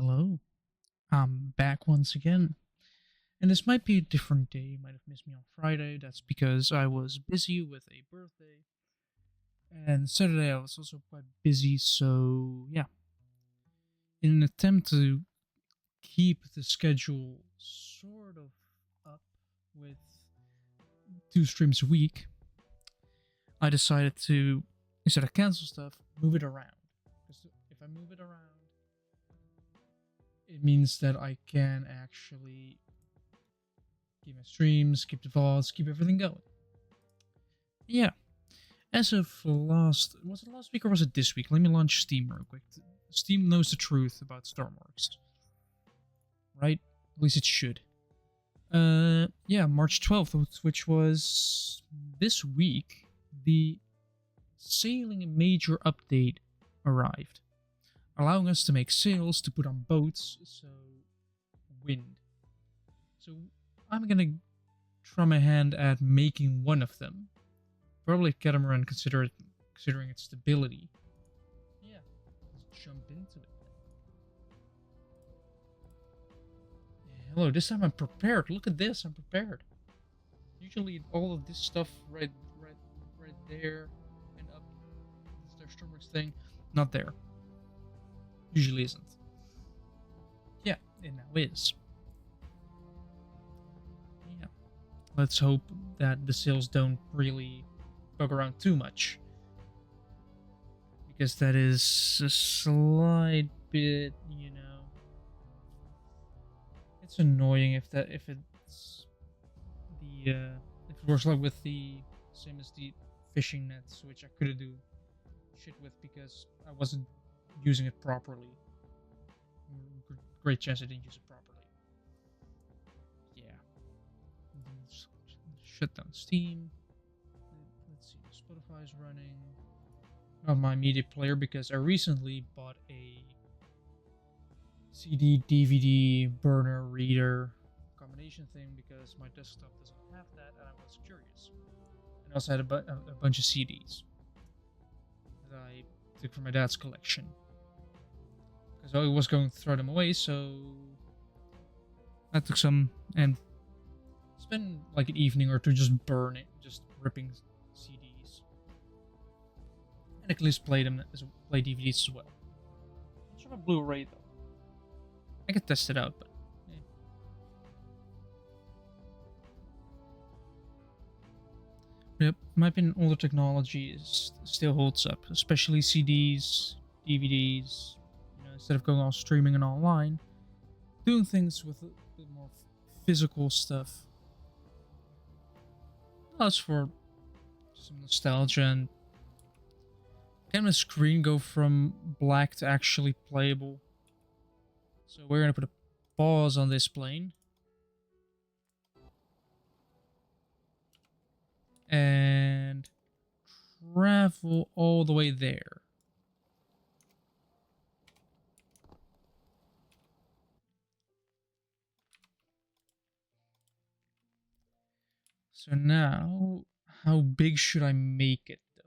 Hello, I'm back once again. And this might be a different day. You might have missed me on Friday. That's because I was busy with a birthday. And Saturday I was also quite busy, so yeah. In an attempt to keep the schedule sort of up with 2 streams a week, I decided to, instead of cancel stuff, move it around. Because if I move it around, it means that I can actually keep my streams, keep the VODs, keep everything going. Yeah. As of was it last week or was it this week? Let me launch Steam real quick. Steam knows the truth about Stormworks, right? At least it should. Yeah, March 12th, which was this week, the sailing major update arrived, allowing us to make sails to put on boats, so wind. So I'm gonna try my hand at making one of them. Probably catamaran, considering its stability. Yeah, let's jump into it. Yeah, hello, this time I'm prepared. Look at this, I'm prepared. Usually all of this stuff right there and up, this their Stormworks thing, not there. Usually isn't. Yeah, it now is. Yeah, let's hope that the sails don't really bug around too much, because that is a slight bit, it's annoying if it's the if it works like with the same as the fishing nets, which I couldn't do shit with because I wasn't using it properly. Great chance I didn't use it properly. Yeah. Shut down Steam. Let's see, Spotify's running. Not my media player because I recently bought a CD DVD burner reader combination thing because my desktop doesn't have that and I was curious. And I also had a bunch of CDs that I took from my dad's collection because I was going to throw them away, so I took some and spent like an evening or two just burning, just ripping CDs. And I can at least play them play DVDs as well. It's not a Blu-ray though. I could test it out, but yep, in my opinion, older technology still holds up, especially CDs, DVDs. Instead of going all streaming and online, doing things with a bit more physical stuff allows for some nostalgia and can the screen go from black to actually playable. So we're gonna put a pause on this plane. And travel all the way there. So now, how big should I make it though?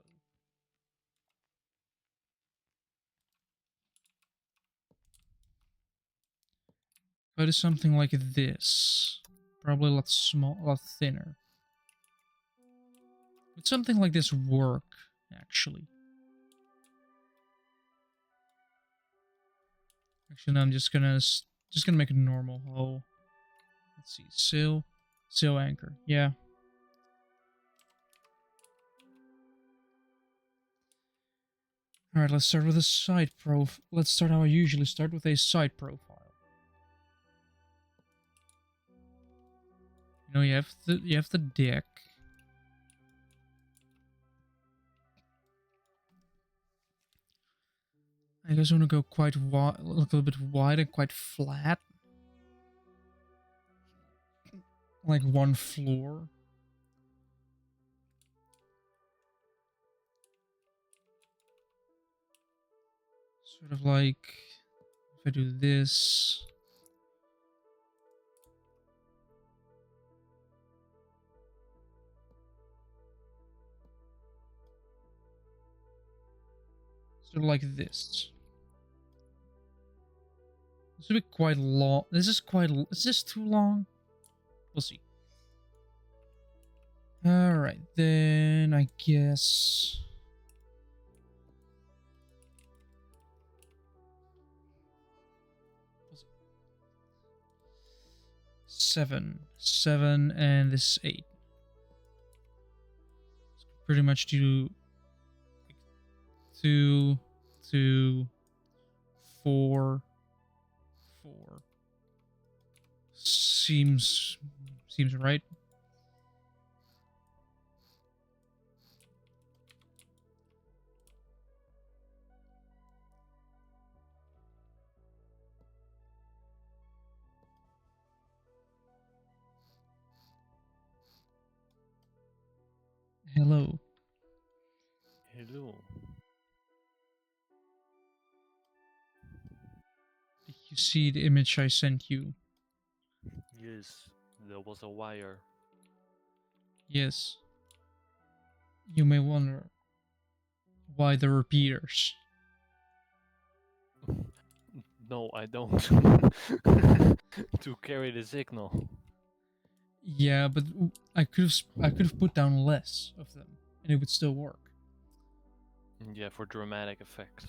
If I do something like this, probably a lot small, a lot thinner. Would something like this work, actually? Actually, no, I'm just gonna make a normal hull. Let's see, sail anchor. Yeah. All right, let's start with a side profile. Let's start how I usually start, with a side profile. You have the deck. I guess I want to go quite wide, look a little bit wide and quite flat. Like one floor. Sort of like, if I do this. Sort of like this. This will be quite long. Is this too long? We'll see. Alright, then I guess... Seven, and this is 8. So pretty much do 2, 2, 4, 4. Seems right. Hello. Hello. Did you see the image I sent you? Yes, there was a wire. Yes. You may wonder why the repeaters. No, I don't. To carry the signal. Yeah, but I could have put down less of them, and it would still work. Yeah, for dramatic effect,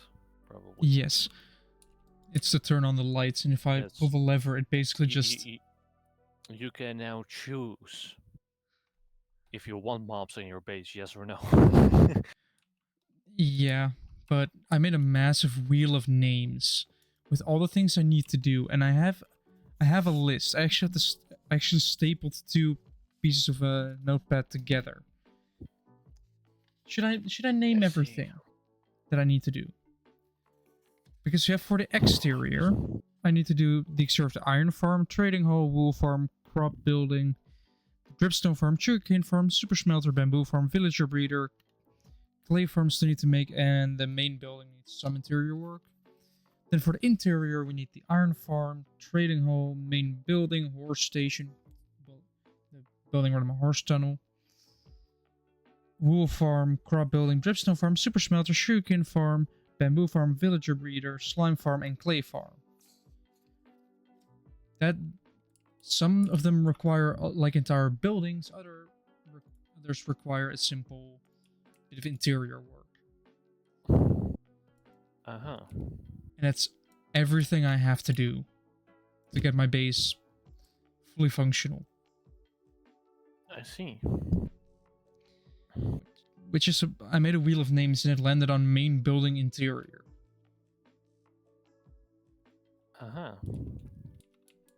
probably. Yes. It's to turn on the lights, and if I pull the lever, it basically just... You can now choose if you want mobs in your base, yes or no. Yeah, but I made a massive wheel of names with all the things I need to do, and I have a list. I actually have to actually stapled 2 pieces of a notepad together. Should I name everything that I need to do? Because you have for the exterior, I need to do the exterior of the iron farm, trading hall, wool farm, crop building, dripstone farm, sugarcane farm, super smelter, bamboo farm, villager breeder, clay farm still need to make, and the main building needs some interior work. Then for the interior, we need the iron farm, trading hall, main building, horse station, the building where my horse tunnel, wool farm, crop building, dripstone farm, super smelter, sugarcane farm, bamboo farm, villager breeder, slime farm, and clay farm. That some of them require like entire buildings, others require a simple bit of interior work. Uh-huh. And that's everything I have to do to get my base fully functional. I see. Which is, I made a wheel of names and it landed on main building interior. Uh-huh.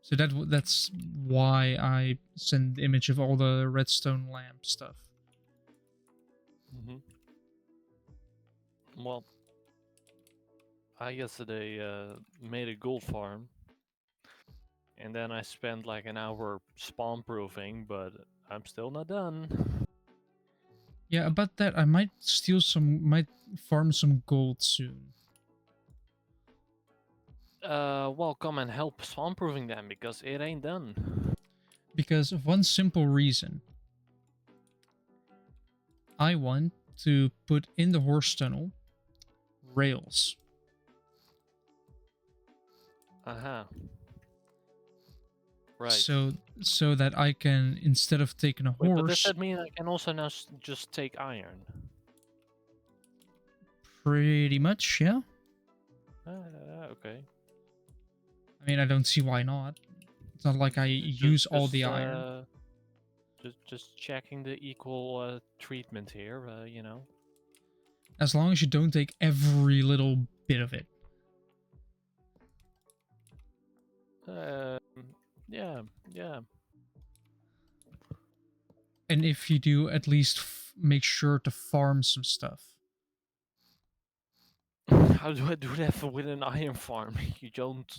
So that's why I sent the image of all the redstone lamp stuff. Mm-hmm. Well, I yesterday made a gold farm, and then I spent like an hour spawn proofing, but I'm still not done. Yeah, about that, I might farm some gold soon. Well, come and help spawn proofing them, because it ain't done. Because of one simple reason. I want to put in the horse tunnel rails. Uh-huh. Right. So that I can, instead of taking a horse... But does that mean I can also now just take iron? Pretty much, yeah. Okay. I mean, I don't see why not. It's not like I use all the iron. Just checking the equal treatment here, you know. As long as you don't take every little bit of it. Yeah. And if you do, at least make sure to farm some stuff. How do I do that with an iron farm? You don't...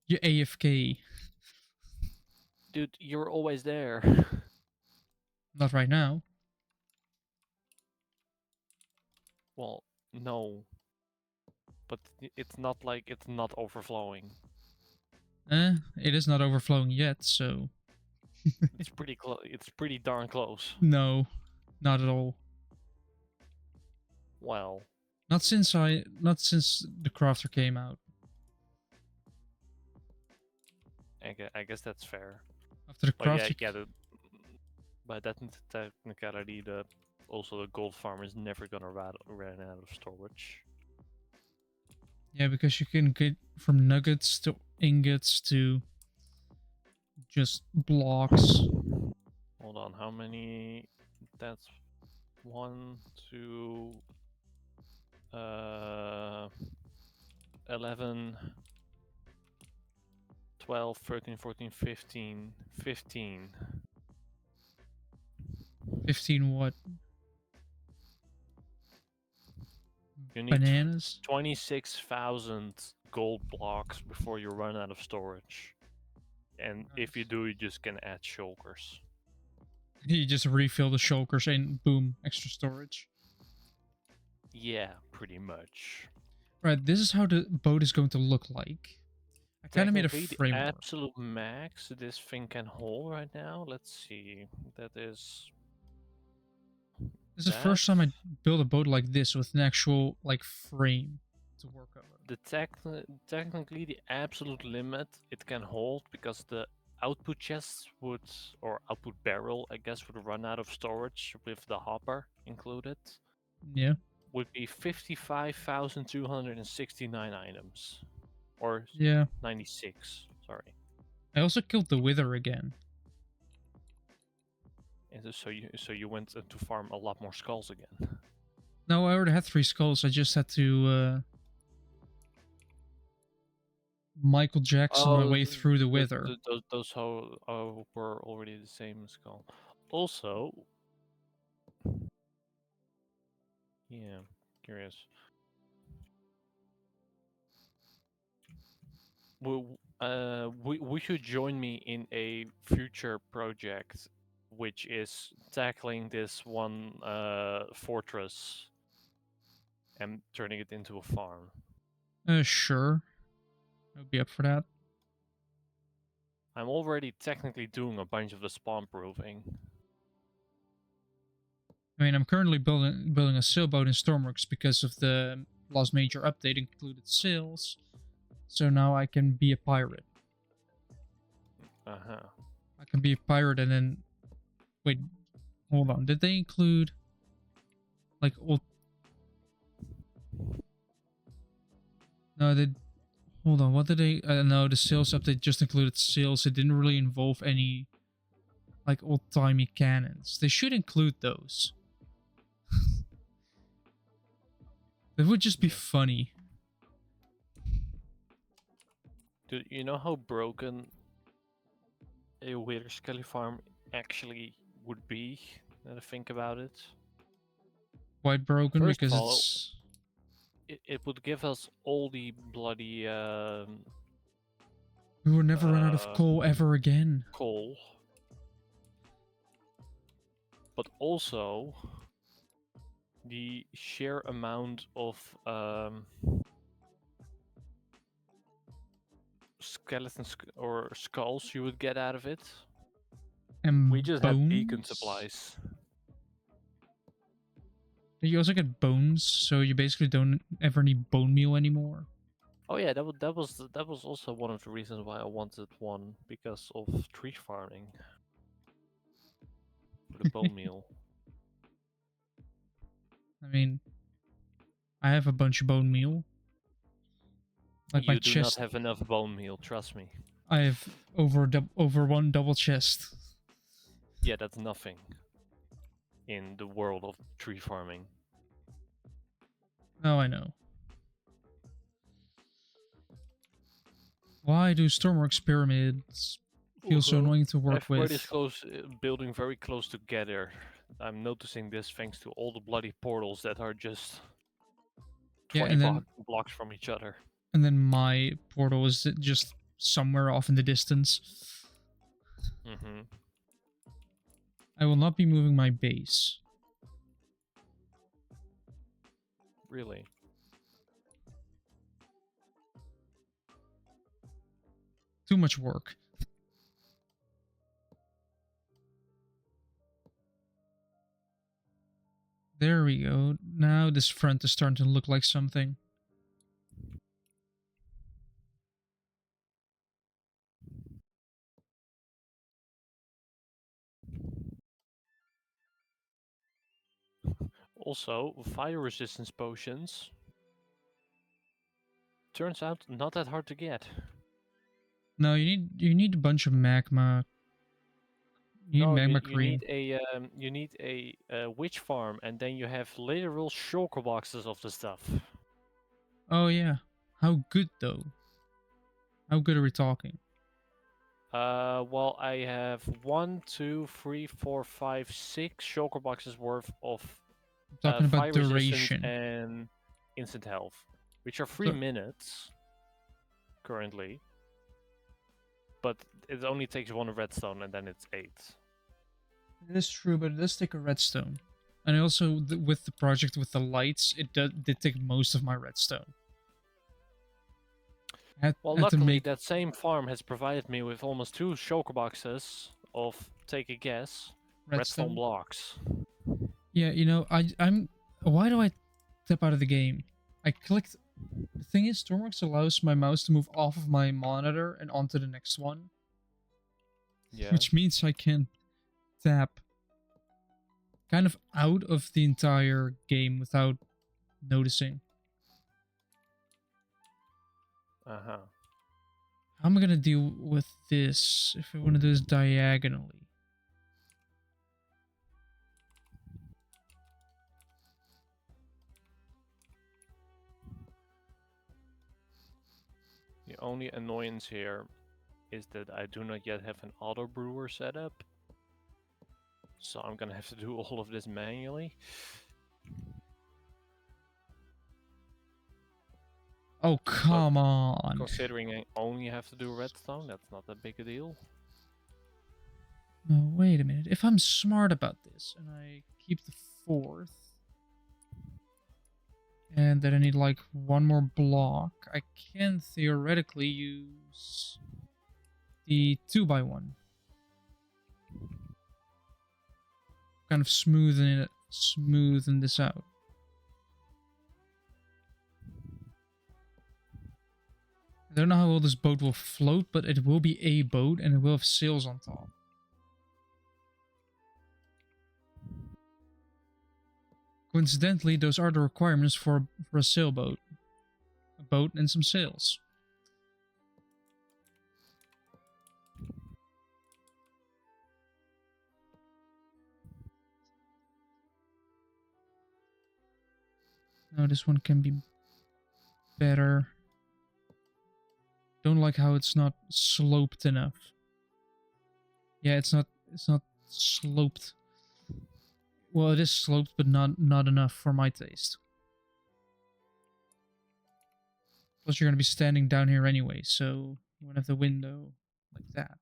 You AFK. Dude, you're always there. Not right now. Well, no. But it's not like it's not overflowing. It is not overflowing yet, so... It's pretty close. It's pretty darn close. No, not at all. Well... Not since the crafter came out. I guess that's fair. After the But yeah, craft, yeah. By that technicality, also the gold farm is never gonna run out of storage. yeah, because you can get from nuggets to ingots to just blocks. Hold on, how many? That's 1, 2, 11, 12, 13, 14, 15, 15. 15 what? You need Bananas? 26,000 gold blocks before you run out of storage. And if you Nice. do, you just can add shulkers. You just refill the shulkers and boom, extra storage. Yeah, pretty much. Right, this is how the boat is going to look like. I kind of made a Technically, the framework. absolute max this thing can hold right now, let's see, that is... This is the first time I build a boat like this with an actual like frame to work over. The technically the absolute limit it can hold, because the output chests would, or output barrel, I guess, would run out of storage with the hopper included, Yeah. would be 55,269 items. Or Yeah. 96, sorry. I also killed the wither again. And so you went to farm a lot more skulls again. No, I already had 3 skulls. I just had to Michael Jackson my way through the wither. Those were already the same skull. Also, yeah, curious. We should join me in a future project, which is tackling this one fortress and turning it into a farm. Sure. I would be up for that. I'm already technically doing a bunch of the spawn proofing. I mean, I'm currently building a sailboat in Stormworks because of the last major update included sails. So now I can be a pirate. Uh-huh. I can be a pirate and then... Wait, hold on. Did they include... like, old... No, they... Hold on, what did they... no, the sails update just included sails. It didn't really involve any, like, old-timey cannons. They should include those. That would just be funny. Dude, you know how broken a Wither Skelly farm actually would be, when I think about it? Quite broken. First Because of all, it's... it would give us all the bloody We will never run out of coal ever again. coal. But also the sheer amount of skeletons or skulls you would get out of it. And We just bones? had beacon supplies. You also get bones, so you basically don't ever need bone meal anymore. Oh yeah, that was also one of the reasons why I wanted one, because of tree farming for the bone meal. I mean, I have a bunch of bone meal. Like you my do chest. not have enough bone meal, trust me. I have over one double chest. Yeah, that's nothing in the world of tree farming. Oh, I know. Why do Stormworks pyramids feel so annoying to work Everybody's with? close, building very close together. I'm noticing this thanks to all the bloody portals that are just 20 blocks from each other. And then my portal is just somewhere off in the distance. Mm-hmm. I will not be moving my base. Really? Too much work. There we go. Now this front is starting to look like something. Also, fire resistance potions. Turns out not that hard to get. No, you need a bunch of magma. You need No, magma you cream. need a witch farm, and then you have literal shulker boxes of the stuff. Oh yeah. How good though? How good are we talking? Well, I have 1, 2, 3, 4, 5, 6 shulker boxes worth of I'm talking about fire resistance duration. and instant health, which are 3 So minutes currently, but it only takes 1 redstone and then it's 8. it is true, but it does take a redstone. And also with the project with the lights, it did take most of my redstone. Well, Had to luckily, make that same farm has provided me with almost 2 shulker boxes of, take a guess, redstone redstone. blocks. Yeah, you know, I'm. Why do I step out of the game? I clicked. The thing is, Stormworks allows my mouse to move off of my monitor and onto the next one, Yeah. which means I can tap kind of out of the entire game without noticing. Uh-huh. How am I gonna deal with this if I want to do this diagonally? The only annoyance here is that I do not yet have an auto brewer set up. So I'm gonna have to do all of this manually. Oh, come on. Considering I only have to do redstone, that's not that big a deal. No, wait a minute. If I'm smart about this and I keep the 4th, and then I need like one more block, I can theoretically use the 2x1. Kind of smoothen this out. I don't know how well this boat will float, but it will be a boat and it will have sails on top. Coincidentally, those are the requirements for a sailboat. A boat and some sails. No, this one can be better. Don't like how it's not sloped enough. Yeah, it's not sloped. Well, it is sloped, but not enough for my taste. Plus, you're going to be standing down here anyway, so you want to have the window like that.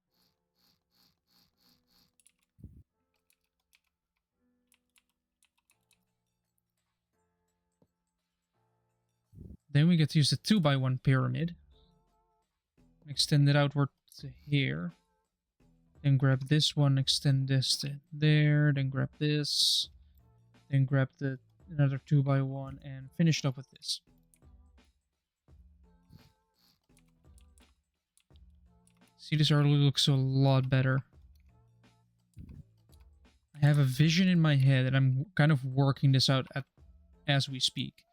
Then we get to use the 2x1 pyramid. Extend it outward to here. Then grab this one, extend this to there, then grab this. Then grab another 2x1 and finish it up with this. See, this already looks a lot better. I have a vision in my head and I'm kind of working this out as we speak.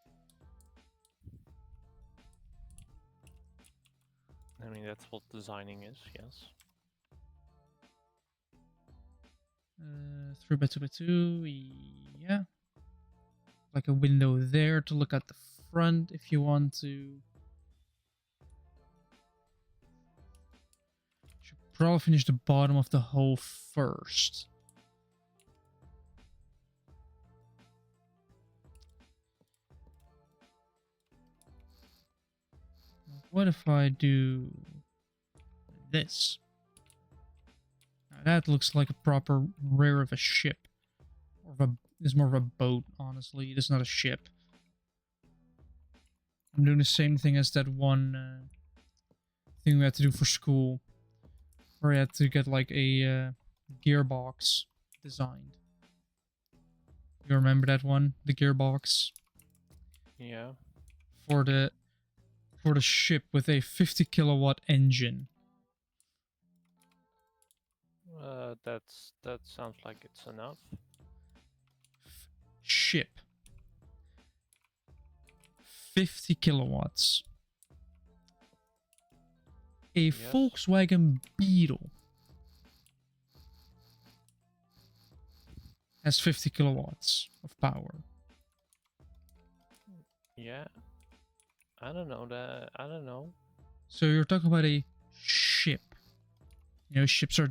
I mean, that's what designing is, yes. 3x2x2, yeah. Like a window there to look at the front if you want to. Should probably finish the bottom of the hull first. What if I do this? Now that looks like a proper rear of a ship. It's more of a boat, honestly. It's not a ship. I'm doing the same thing as that one thing we had to do for school. Where we had to get like a gearbox designed. You remember that one? The gearbox? Yeah. For the ship with a 50 kilowatt engine. That sounds like it's enough. Ship. 50 kilowatts. A Yes. Volkswagen Beetle has 50 kilowatts of power. Yeah. I don't know that. I don't know. So you're talking about a ship. You know, ships are...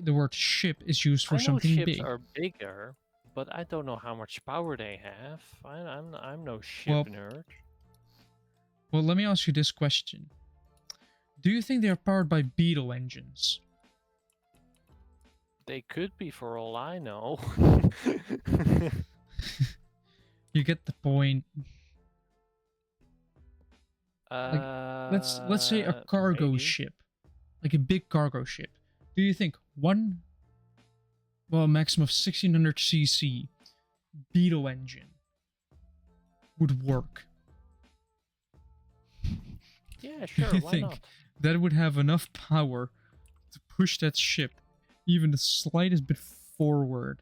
the word ship is used for I know something ships big. are bigger, but I don't know how much power they have. I'm no ship Well- nerd. Well, let me ask you this question. Do you think they are powered by Beetle engines? They could be for all I know. You get the point. Let's say a cargo Maybe. ship, like a big cargo ship. Do you think one, well, a maximum of 1600 cc Beetle engine would work? Yeah, Do sure. you Why think not? that would have enough power to push that ship even the slightest bit forward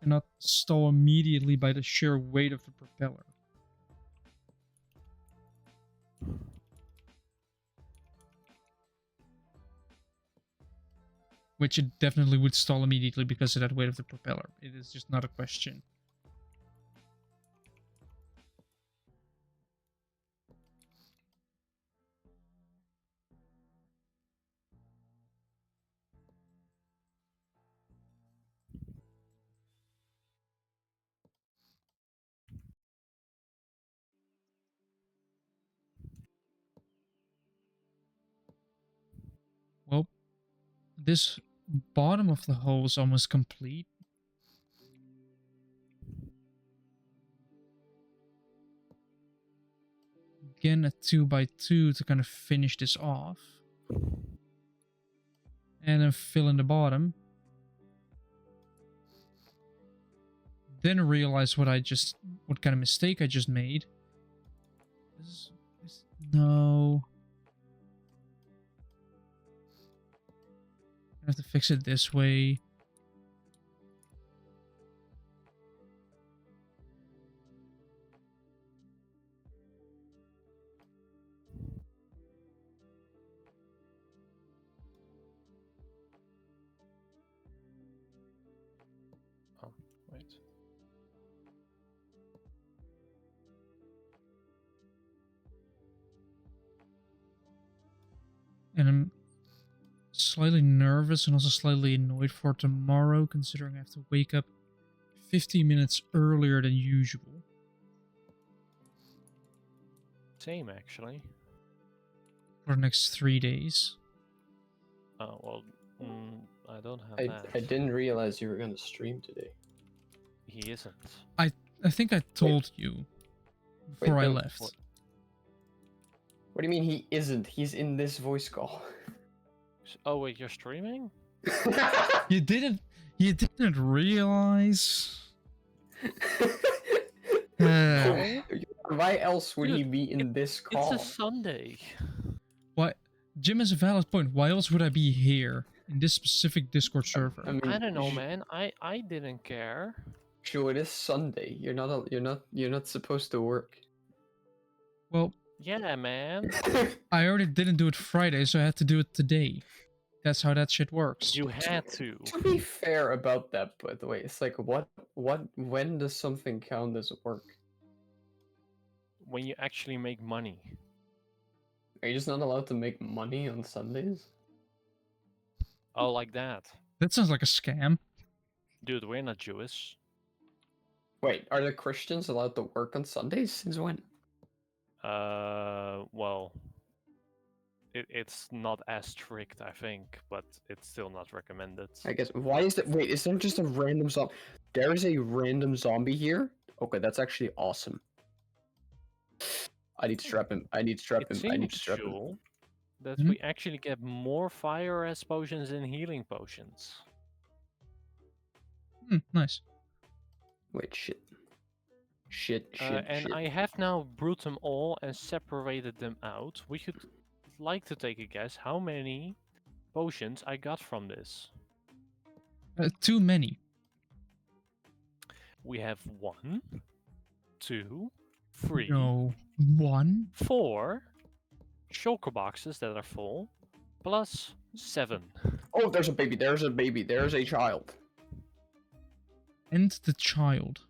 and not stall immediately by the sheer weight of the propeller? Which it definitely would stall immediately because of that weight of the propeller. It is just not a question. Well, this bottom of the hole is almost complete. Again, a 2x2 to kind of finish this off. And then fill in the bottom. Then realize what kind of mistake I just made. No. I have to fix it this way. Oh, wait. And I'm slightly nervous and also slightly annoyed for tomorrow, considering I have to wake up 50 minutes earlier than usual. Same actually. For the next 3 days. Oh well. I don't have I that. didn't realize you were gonna stream today. He isn't. I think I told you before I no, left. what? What do you mean he isn't? He's in this voice call. Oh wait, you're streaming? You didn't realize? No. Why else would he Dude, be in this call? It's a Sunday. What? Jim has a valid point. Why else would I be here in this specific Discord server? I mean, I don't know, man. I didn't care. Sure, it is Sunday. You're not supposed to work. Well, Yeah, man. I already didn't do it Friday, so I had to do it today. That's how that shit works. You had to. To be fair about that, by the way, it's like when does something count as work? When you actually make money. Are you just not allowed to make money on Sundays? Oh, like that. That sounds like a scam. Dude, we're not Jewish. Wait, are the Christians allowed to work on Sundays? Since when? Well, it's not as strict, I think, but it's still not recommended. I guess. Why is that? Wait, is there just a random zombie? There is a random zombie here? Okay, that's actually awesome. I need to trap him. I need to trap It him. I need seems to trap him. cool that Mhm. we actually get more fire res potions than healing potions. Nice. Wait, shit. Shit. And I have now brewed them all and separated them out. We could like to take a guess how many potions I got from this. Too many. We have 1, 2, 3, No. 1? 4 shulker boxes that are full, plus 7. Oh, there's a baby. There's a baby. There's a child. And the child.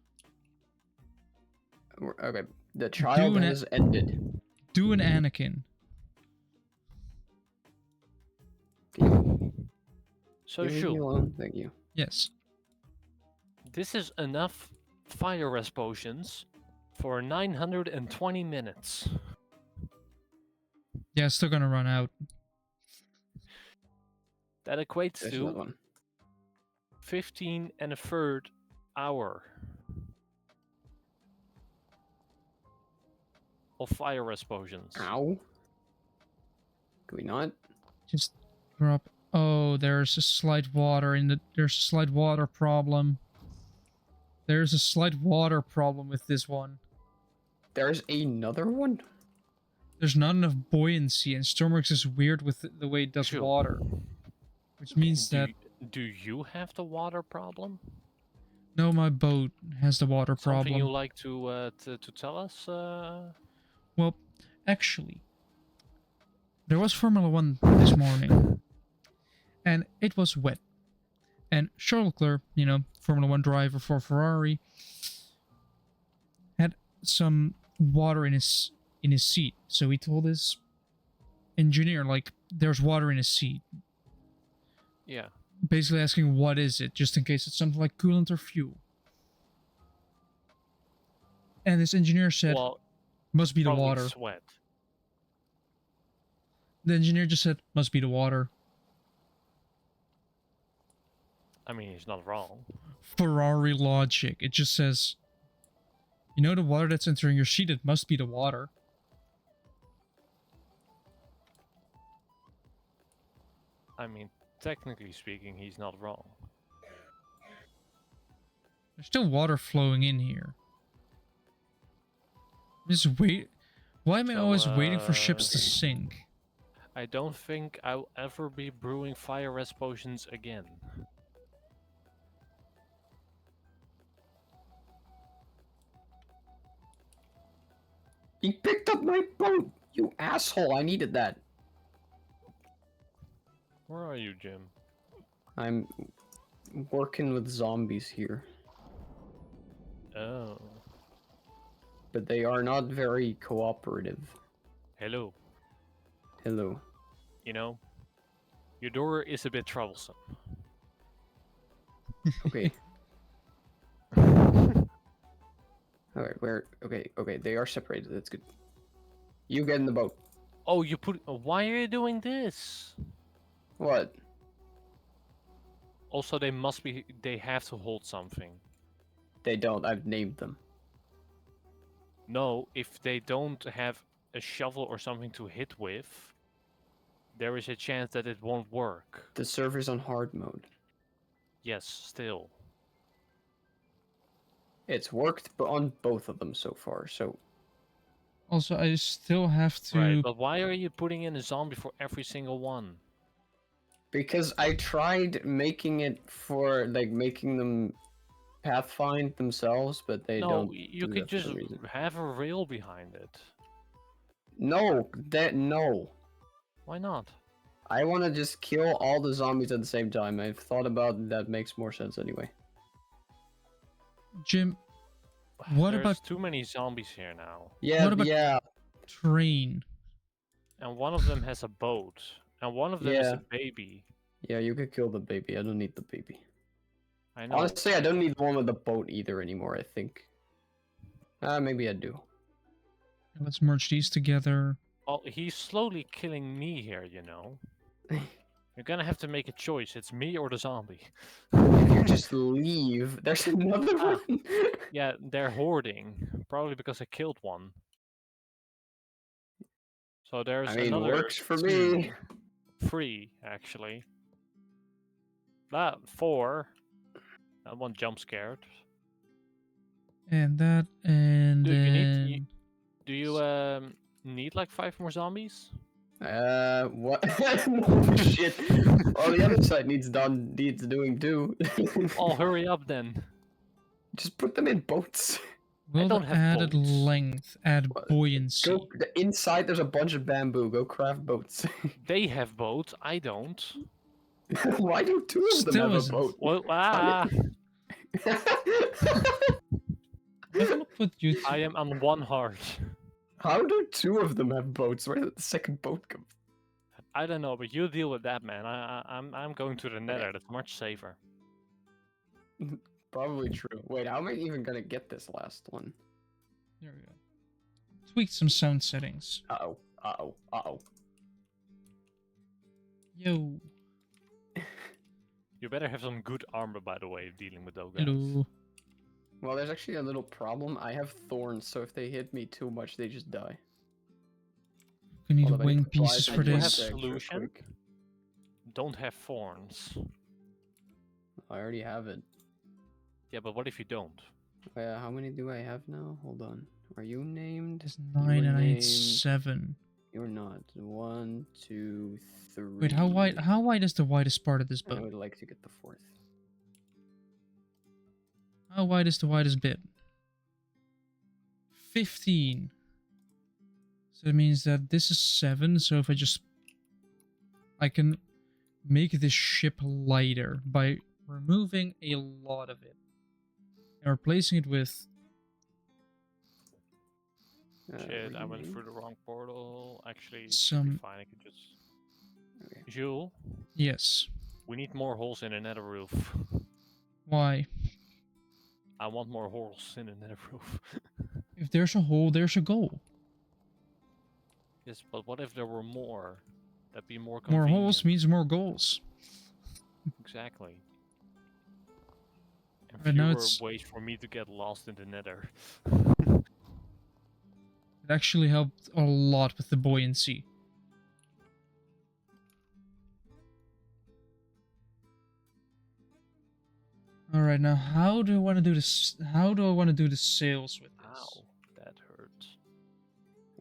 Okay, the child an- has ended. Do an Anakin. So Leave me Shul, alone, thank you. Yes. this is enough fire res potions for 920 minutes. Yeah, it's still gonna run out. That equates There's another to one. 15 and a third hour of fire res potions. Ow. Can we not? Just drop. Oh, there's a slight water in the. There's a slight water problem. There's a slight water problem with this one. There's another one? There's not enough buoyancy, and Stormworks is weird with the way it does Sure. water. Which means that Do you have the water problem? no, my boat has the water Something problem. you like to tell us? Well, actually, there was Formula 1 this morning, and it was wet. And Charles Leclerc, you know, Formula 1 driver for Ferrari, had some water in his seat. So he told his engineer, like, there's water in his seat. Yeah. Basically asking, what is it? Just in case it's something like coolant or fuel. And this engineer said, Well, must be the probably water. sweat. The engineer just said, must be the water. I mean, he's not wrong. Ferrari logic. It just says, you know the water that's entering your sheet, it must be the water. I mean, technically speaking, he's not wrong. There's still water flowing in here. Just wait. Why am I So, always waiting for ships to sink? I don't think I'll ever be brewing fire res potions again. He picked up my boat! You asshole, I needed that. Where are you, Jim? I'm working with zombies here. Oh. But they are not very cooperative. Hello. Hello. You know, your door is a bit troublesome. Okay. Alright, where? Okay, they are separated. That's good. You get in the boat. Oh, you put. Why are you doing this? What? Also, they must be. They have to hold something. They don't. I've named them. No, if they don't have a shovel or something to hit with, there is a chance that it won't work. The server's on hard mode. Yes, still. It's worked on both of them so far, so... Also, I still have to... Right, but why are you putting in a zombie for every single one? Because I tried making it for, like, making them pathfind themselves, but they No, don't you do could that for just some reason. have a rail behind it. No, no. Why not? I want to just kill all the zombies at the same time. I've thought about that makes more sense anyway. Jim, what There's about too many zombies here now. Yeah, What about- yeah. train? And one of them has a boat. And one of them is Yeah. a baby. Yeah, you could kill the baby. I don't need the baby. I know. Honestly, I don't need the one with the boat either anymore, I think. Maybe I do. Let's merge these together. Well, he's slowly killing me here, you know. You're gonna have to make a choice. It's me or the zombie. If you just leave, there's another Ah. one. Yeah, they're hoarding. Probably because I killed one. So there's I mean, another works for two. me. 3, actually. 4. That one jump scared. And that, and Dude, you then... need- Do you need like 5 more zombies? What? Oh, shit. Well, the other side needs doing too. Oh, hurry up then. Just put them in boats. Will don't the have added boats. length add What? buoyancy? Go inside. There's a bunch of bamboo. Go craft boats. They have boats. I don't. Why do two of them Still have a isn't. boat? Well, I'm gonna put you. I am on one heart. How do two of them have boats? Where did the second boat come? I don't know, but you deal with that, man. I'm going to the Nether. That's much safer. Probably true. Wait, how am I even gonna get this last one? There we go. Tweak some sound settings. Uh-oh. Uh-oh. Uh-oh. Yo. You better have some good armor, by the way, dealing with those guys. Hello. Well, there's actually a little problem. I have thorns, so if they hit me too much, they just die. We need Hold up, I wing need to buy pieces some for I do have this. extra solution. quick. Don't have thorns. I already have it. Yeah, but what if you don't? How many do I have now? Hold on. Are you named? It's You 9 were and I need named- 7. You're not. 1, 2, 3. Wait, how wide is the widest part of this I boat? would like to get the 4th. How wide is the widest bit? 15. So that means that this is 7, so if I can make this ship lighter by removing a lot of it and replacing it with Shit, I went rename? through the wrong portal. Actually, it should be some. fine. I could just. Okay. Jules, Yes. we need more holes in the nether roof. Why? I want more holes in the nether roof. If there's a hole, there's a goal. Yes, but what if there were more? That'd be more More convenient. holes means more goals. Exactly. And Right now fewer it's- ways for me to get lost in the nether. It actually helped a lot with the buoyancy. All right, now how do I want to do this? How do I want to do the sails with this? Ow, that hurts.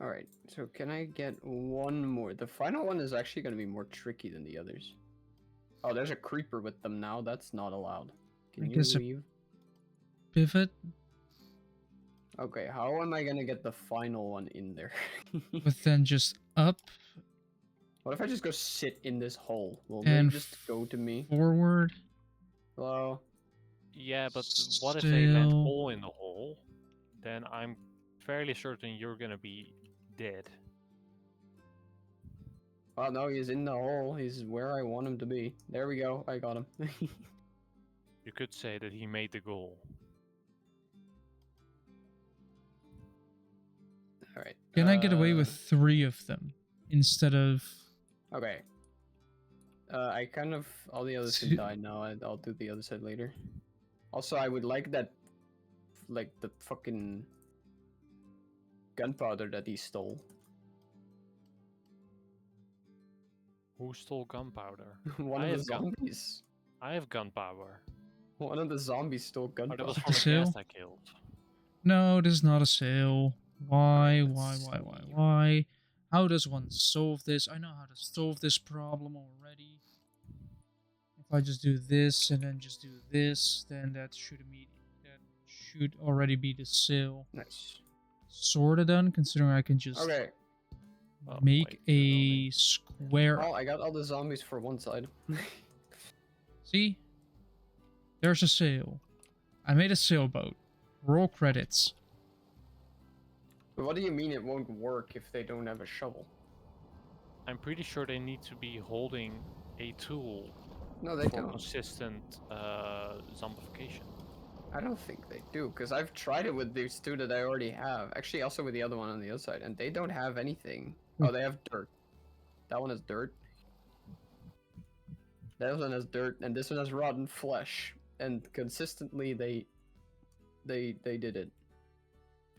Alright, so can I get one more? The final one is actually going to be more tricky than the others. Oh, there's a creeper with them now. That's not allowed. I Can you guess a- leave? Pivot Okay, how am I going to get the final one in there? but then just up What if I just go sit in this hole? Will and they just go to me? forward. Hello? Yeah, but what if they land Still- all in the hole? Then I'm fairly certain you're gonna be dead. Oh no, he's in the hole. He's where I want him to be. There we go. I got him. You could say that he made the goal. Alright. Can I get away with 3 of them instead of? Okay. I kind of... All the others See- can die now. I'll do the other side later. Also, I would like that... Like, the fucking... gunpowder that he stole. Who stole gunpowder? One I of the have gun- zombies. I have gunpowder. One of the zombies stole Oh, that gunpowder. was from the Seal? gas I killed. No, this is not a sail. Why? Let's see. Why? How does one solve this? I know how to solve this problem already. If I just do this and then just do this, then that should already be the sail. Nice. Sorta done, considering I can just Okay. Oh, make wait, a square. Well, I got all the zombies for one side. See? There's a sail. I made a sailboat. Roll credits. But what do you mean it won't work if they don't have a shovel? I'm pretty sure they need to be holding a tool No, they for don't. consistent zombification. I don't think they do, because I've tried it with these two that I already have. Actually, also with the other one on the other side, and they don't have anything. Oh, they have dirt. That one has dirt. That one has dirt, and this one has rotten flesh. And consistently, they did it.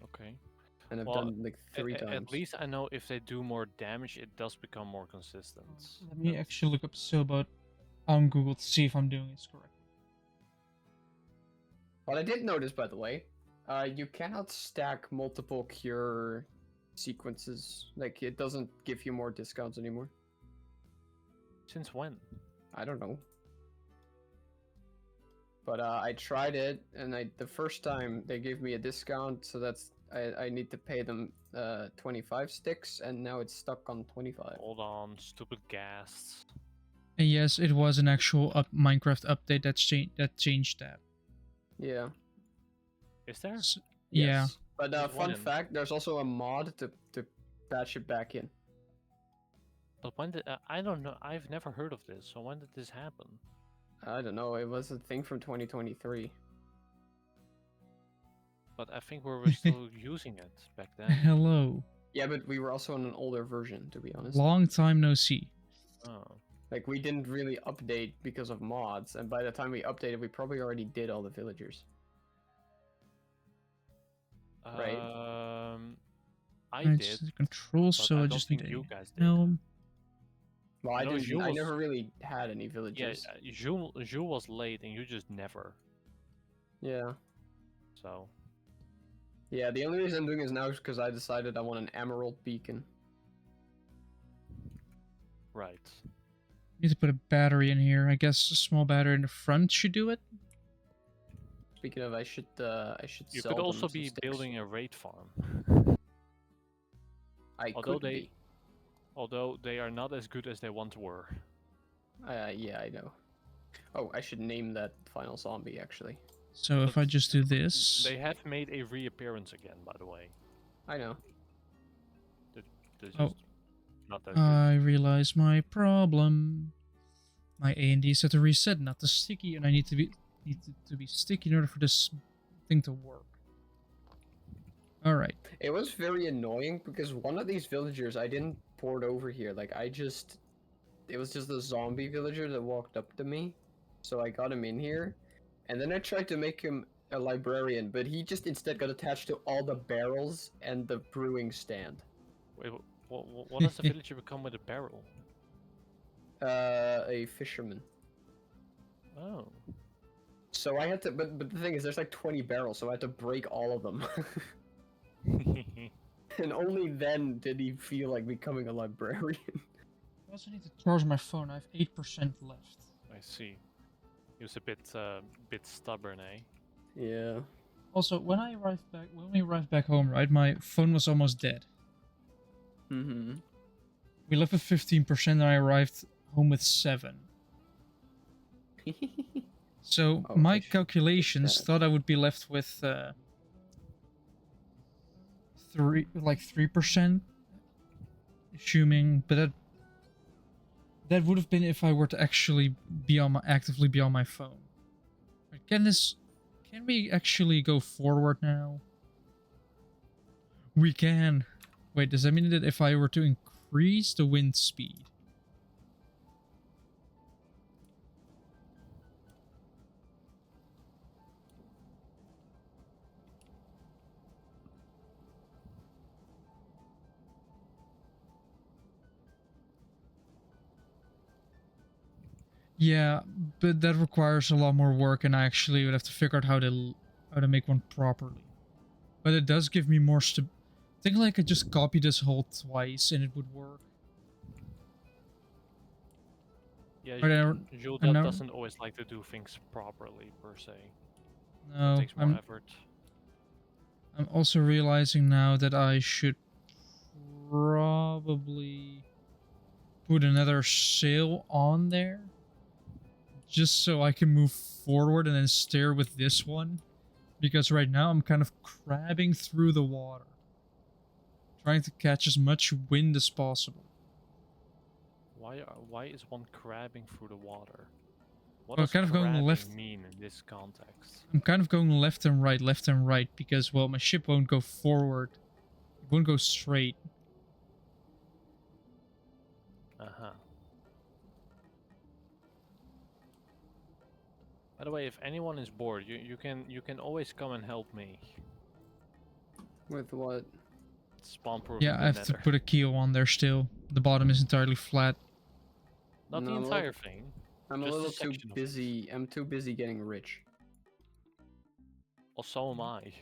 Okay. And I've Well, done like 3 times. At least I know if they do more damage, it does become more consistent. Let me actually look up sailboat on Google to see if I'm doing this correctly. What I did notice, by the way, you cannot stack multiple cure sequences. Like, it doesn't give you more discounts anymore. Since when? I don't know. But I tried it, and the first time they gave me a discount, so I need to pay them 25 sticks, and now it's stuck on 25. Hold on, stupid gas. And yes, it was an actual Minecraft update that changed that. Yeah. Is there? Yeah. Yes. But There's fun one. fact, there's also a mod to patch it back in. But when did I don't know? I've never heard of this. So when did this happen? I don't know. It was a thing from 2023. But I think we were still using it back then. Hello. Yeah, but we were also on an older version, to be honest. Long time no see. Oh. Like, we didn't really update because of mods, and by the time we updated, we probably already did all the villagers. Right. I It's did. control, but so I I don't just think need you a guys did. helm. Well, I I know didn't. Jules I was- never really had any Yeah, villagers. Jules was late and you just never. Yeah. So Yeah, the only reason I'm doing this now is because I decided I want an emerald beacon. right. Need to put a battery in here. I guess a small battery in the front should do it. Speaking of, I should You sell could them also some be sticks. building a raid farm. I although could they- be. Although they are not as good as they once were. Yeah, I know. Oh, I should name that final zombie actually. So if I just do this, They have made a reappearance again, by the way. I know. They're just Oh. not that good. I realize my problem. My A&D is set to reset, not to sticky, and I need to be sticky in order for this thing to work. All right. It was very annoying because one of these villagers I didn't port over here. Like it was just a zombie villager that walked up to me, so I got him in here, and then I tried to make him a librarian, but he just instead got attached to all the barrels and the brewing stand. Wait, what does the villager become with a barrel? A fisherman. Oh. So I had to, but the thing is, there's like 20 barrels, so I had to break all of them. And only then did he feel like becoming a librarian. I also need to charge my phone. I have 8% left. I see. He was a bit stubborn, eh? Yeah. Also, when we arrived back home, right, my phone was almost dead. Mm-hmm. We left with 15%, and I arrived home with 7. So Oh, my I should calculations that. thought I would be left with 3%, assuming, but that would have been if I were to actually actively be on my phone. Right, can we actually go forward now? We can. Wait, does that mean that if I were to increase the wind speed? Yeah, but that requires a lot more work, and I actually would have to figure out how to make one properly. But it does give me more I think like I could just copy this whole twice and it would work. Yeah, But I don't- Jules I know- doesn't always like to do things properly, per se. No, It takes more effort. I'm also realizing now that I should probably put another sail on there. Just so I can move forward and then steer with this one. Because right now I'm kind of crabbing through the water. Trying to catch as much wind as possible. Why is one crabbing through the water? What Well, does kind of going crabbing left- mean in this context? I'm kind of going left and right, because, well, my ship won't go forward. It won't go straight. Uh-huh. By the way, if anyone is bored, you can always come and help me. With what? Spawn proof. Yeah, I have to put a keel on there still. The bottom is entirely flat. Not No, the I'm a entire little- thing. I'm a Just a little too section of it. busy. I'm too busy getting rich. Or so am I.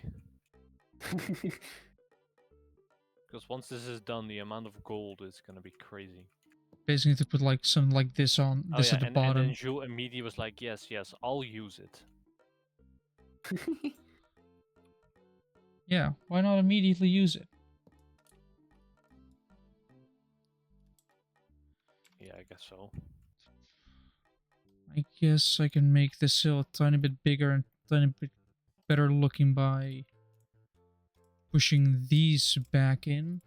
Because once this is done, the amount of gold is gonna be crazy. Basically, to put like something like this on, this at the and bottom. then Jules immediately was like, yes, I'll use it. Yeah, why not immediately use it? Yeah, I guess so. I guess I can make this hill a tiny bit bigger and tiny bit better looking by pushing these back in.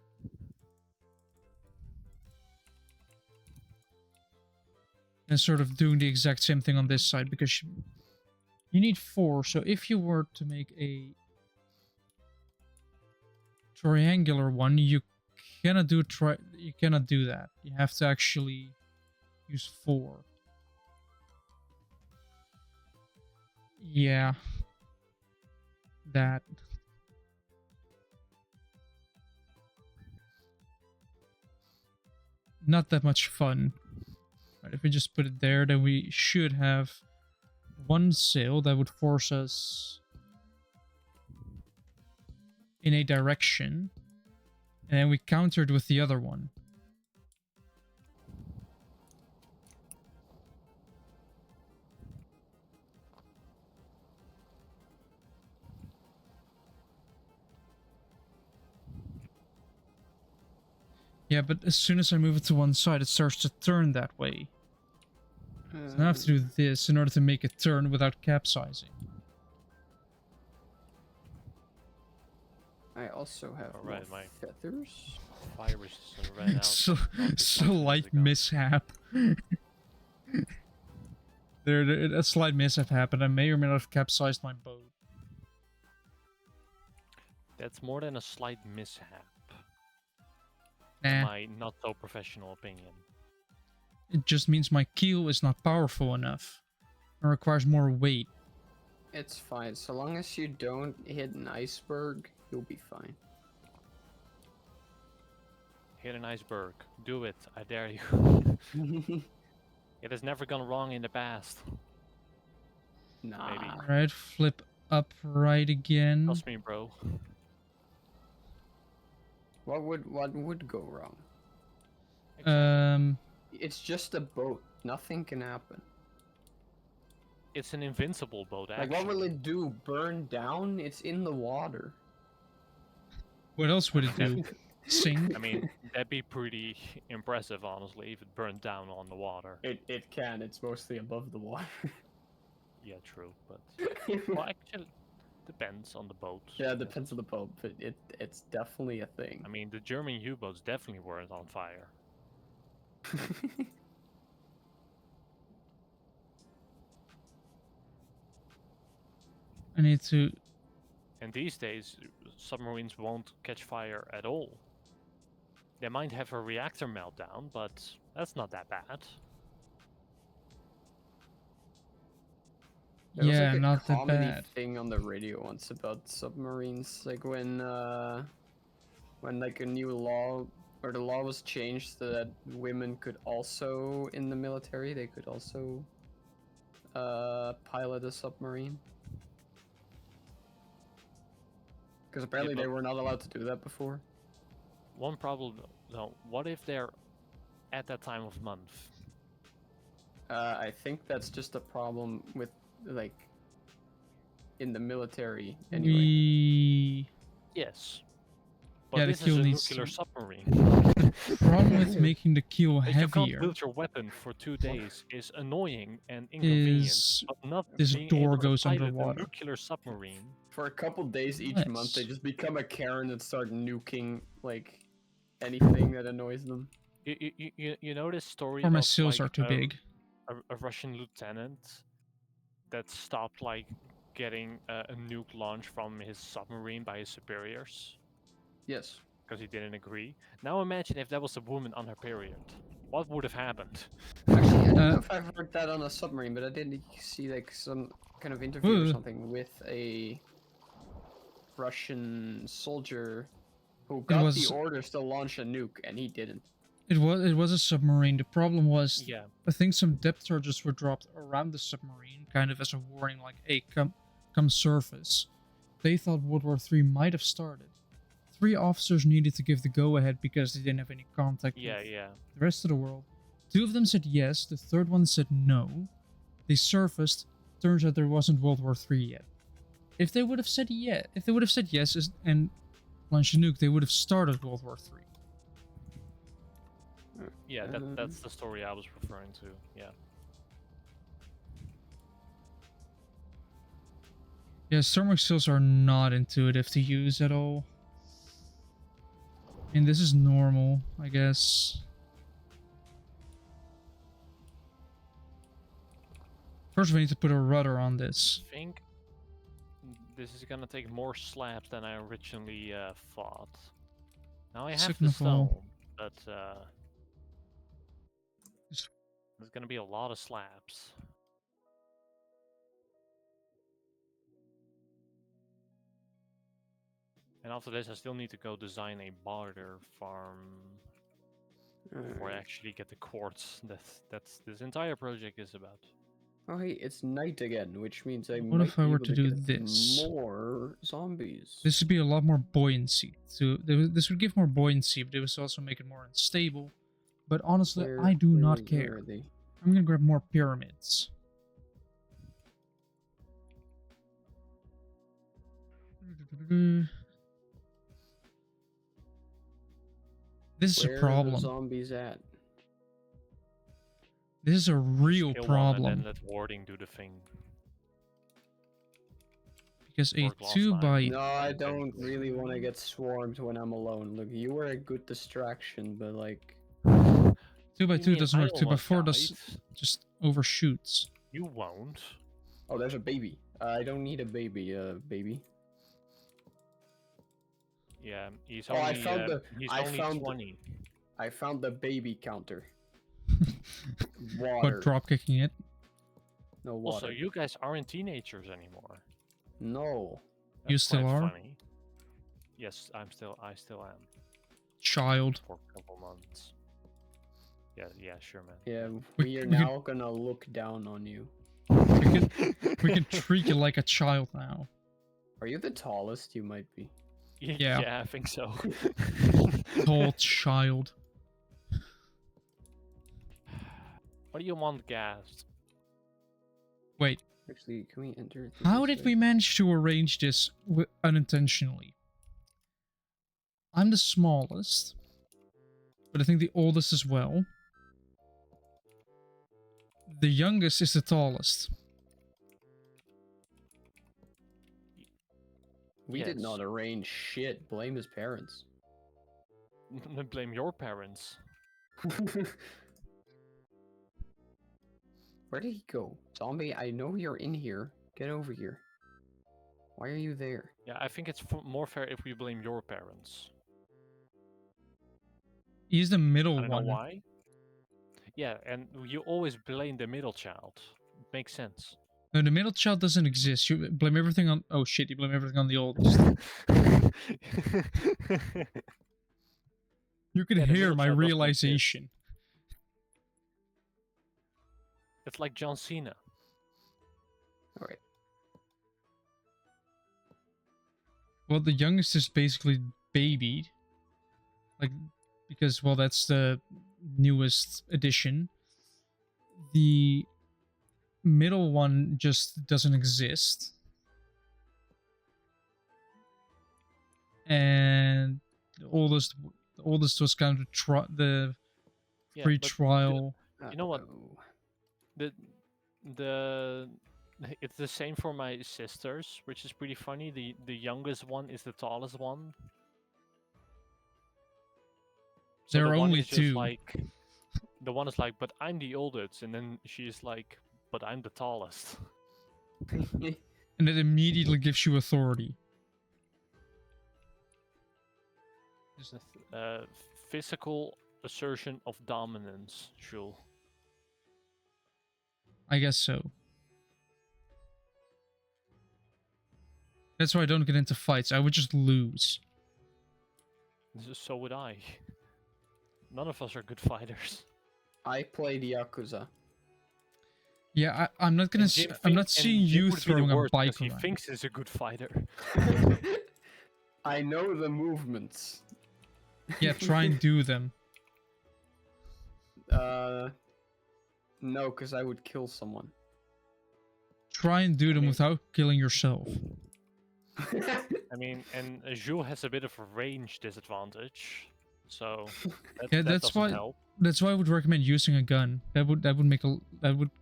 And sort of doing the exact same thing on this side, because you need 4. So if you were to make a triangular one, you cannot do you cannot do that. You have to actually use 4. Yeah. That. Not that much fun. Right, if we just put it there, then we should have one sail that would force us in a direction, and then we countered with the other one. Yeah, but as soon as I move it to one side, it starts to turn that way. So now I have to do this in order to make it turn without capsizing. I also have Alright, more my feathers. fire resistance ran out. So, not big so months light ago. mishap. A slight mishap happened. I may or may not have capsized my boat. That's more than a slight mishap. Nah. In my not so professional opinion. It just means my keel is not powerful enough. It requires more weight. It's fine. So long as you don't hit an iceberg, you'll be fine. Hit an iceberg. Do it. I dare you. It has never gone wrong in the past. Nah. Maybe. Alright, flip upright again. Trust me, bro. What would go wrong? It's just a boat. Nothing can happen. It's an invincible boat, Like, actually. what will it do? Burn down? It's in the water. What else would it do? Sink? I mean, that'd be pretty impressive, honestly, if it burned down on the water. It can. It's mostly above the water. Yeah, true, but... Well, actually, depends on the boat. Yeah, it depends on the boat, but it's definitely a thing. I mean, the German U-boats definitely weren't on fire. I need to... And these days, submarines won't catch fire at all. They might have a reactor meltdown, but that's not that bad. There was Yeah, like a not that comedy bad. thing on the radio once about submarines, like when like a new law or the law was changed so that women could also in the military they could also pilot a submarine. Because apparently they but- were not allowed to do that before. One problem, though, what if they're at that time of month? I think that's just a problem with like in the military anyway. We... Yes. But Yeah, the this is keel a needs nuclear to- submarine. Problem with making the keel That you can't heavier build your weapon for 2 days is annoying and inconvenient. is... But not this being door able to goes pilot underwater. a nuclear submarine. For a couple days each month, they Nice. just become a Karen and start nuking like anything that annoys them. You know this story Or my of, sails like, are too big. a Russian lieutenant that stopped like getting a nuke launch from his submarine by his superiors Yes. because he didn't agree. Now imagine if that was a woman on her period. What would have happened? Actually, I don't know if I've heard that on a submarine, but I did see like some kind of interview or Ooh. something with a Russian soldier who got was- the orders to launch a nuke, and he didn't. It was a submarine. The problem was, Yeah, I think some depth charges were dropped around the submarine, kind of as a warning, like, hey, come surface. They thought World War III might have started. 3 officers needed to give the go-ahead because they didn't have any contact with yeah. the rest of the world. 2 of them said yes, the 3rd one said no. They surfaced, turns out there wasn't World War III yet. If they would have said yes and launched a nuke, they would have started World War III. Yeah, that's the story I was referring to. Yeah. Yeah, Stormworks skills are not intuitive to use at all. I mean, this is normal, I guess. First, we need to put a rudder on this. I think this is gonna take more slabs than I originally thought. Now I have the Signal. stone, but Just- there's gonna be a lot of slabs. And after this, I still need to go design a barter farm before I Alright. actually get the quartz. That's this entire project is about. Oh, hey, it's night again, which means I What might if I be were able to do get this? more zombies. This would be a lot more buoyancy. So this would give more buoyancy, but it would also make it more unstable. But honestly, I do not Where care. are they? I'm gonna grab more pyramids. This is Where a are the problem. zombies at? This is a real Kill one problem. and then let warding do the thing. Because a Or glass 2 line. by... No, I don't really want to get swarmed when I'm alone. Look, you were a good distraction, but like, 2 by You 2 mean doesn't I work. 2 by almost 4 does died? just overshoots. You won't. oh, there's a baby. I don't need a baby, baby. Yeah, he's Oh, I only found the- he's I only found the- 20. I found the baby counter. But Water. drop kicking it. No water. Also, you guys aren't teenagers anymore. No. You That's still quite are? Funny. Yes, I still am. Child. For a couple months. Yeah, sure, man. Yeah, We- we are we could- now gonna look down on you. We can treat you like a child now. Are you the tallest? You might be. Yeah. Yeah, I think so. Tall child. What do you want, gas? Wait, Actually, can we enter? it how this did way? we manage to arrange this unintentionally? I'm the smallest, but I think the oldest as well. The youngest is the tallest. We did Yes. not arrange shit. Blame his parents. Blame your parents. Where did he go? Zombie, I know you're in here. Get over here. Why are you there? Yeah, I think it's more fair if we blame your parents. He's the middle I don't know one. why. Yeah, and you always blame the middle child. Makes sense. No, the middle child doesn't exist. You blame everything on... Oh shit, you blame everything on the oldest. You can Yeah, the hear middle my child doesn't exist. realization. It's like John Cena. Alright. Well, the youngest is basically babied. Like, because, well, that's the newest edition. The middle one just doesn't exist. And the oldest was kind of the Yeah, free but trial. You know what? Uh-oh. the it's the same for my sisters, which is pretty funny. The youngest one is the tallest one. So There the are one only is just two. Like, the one is like, but I'm the oldest, and then she's like, but I'm the tallest. And it immediately gives you authority. It's a physical assertion of dominance, Shul. I guess so. That's why I don't get into fights. I would just lose. So would I. None of us are good fighters. I played Yakuza. Yeah, I'm not gonna. And Jim I'm think- not and seeing Jim you would be the throwing a worst 'cause bike he around. thinks he's a good fighter. I know the movements. Yeah, try and do them. No, because I would kill someone. Try and do them mean- without killing yourself. I mean, and Jules has a bit of a range disadvantage, so Yeah, that doesn't help. that's why I would recommend using a gun. That would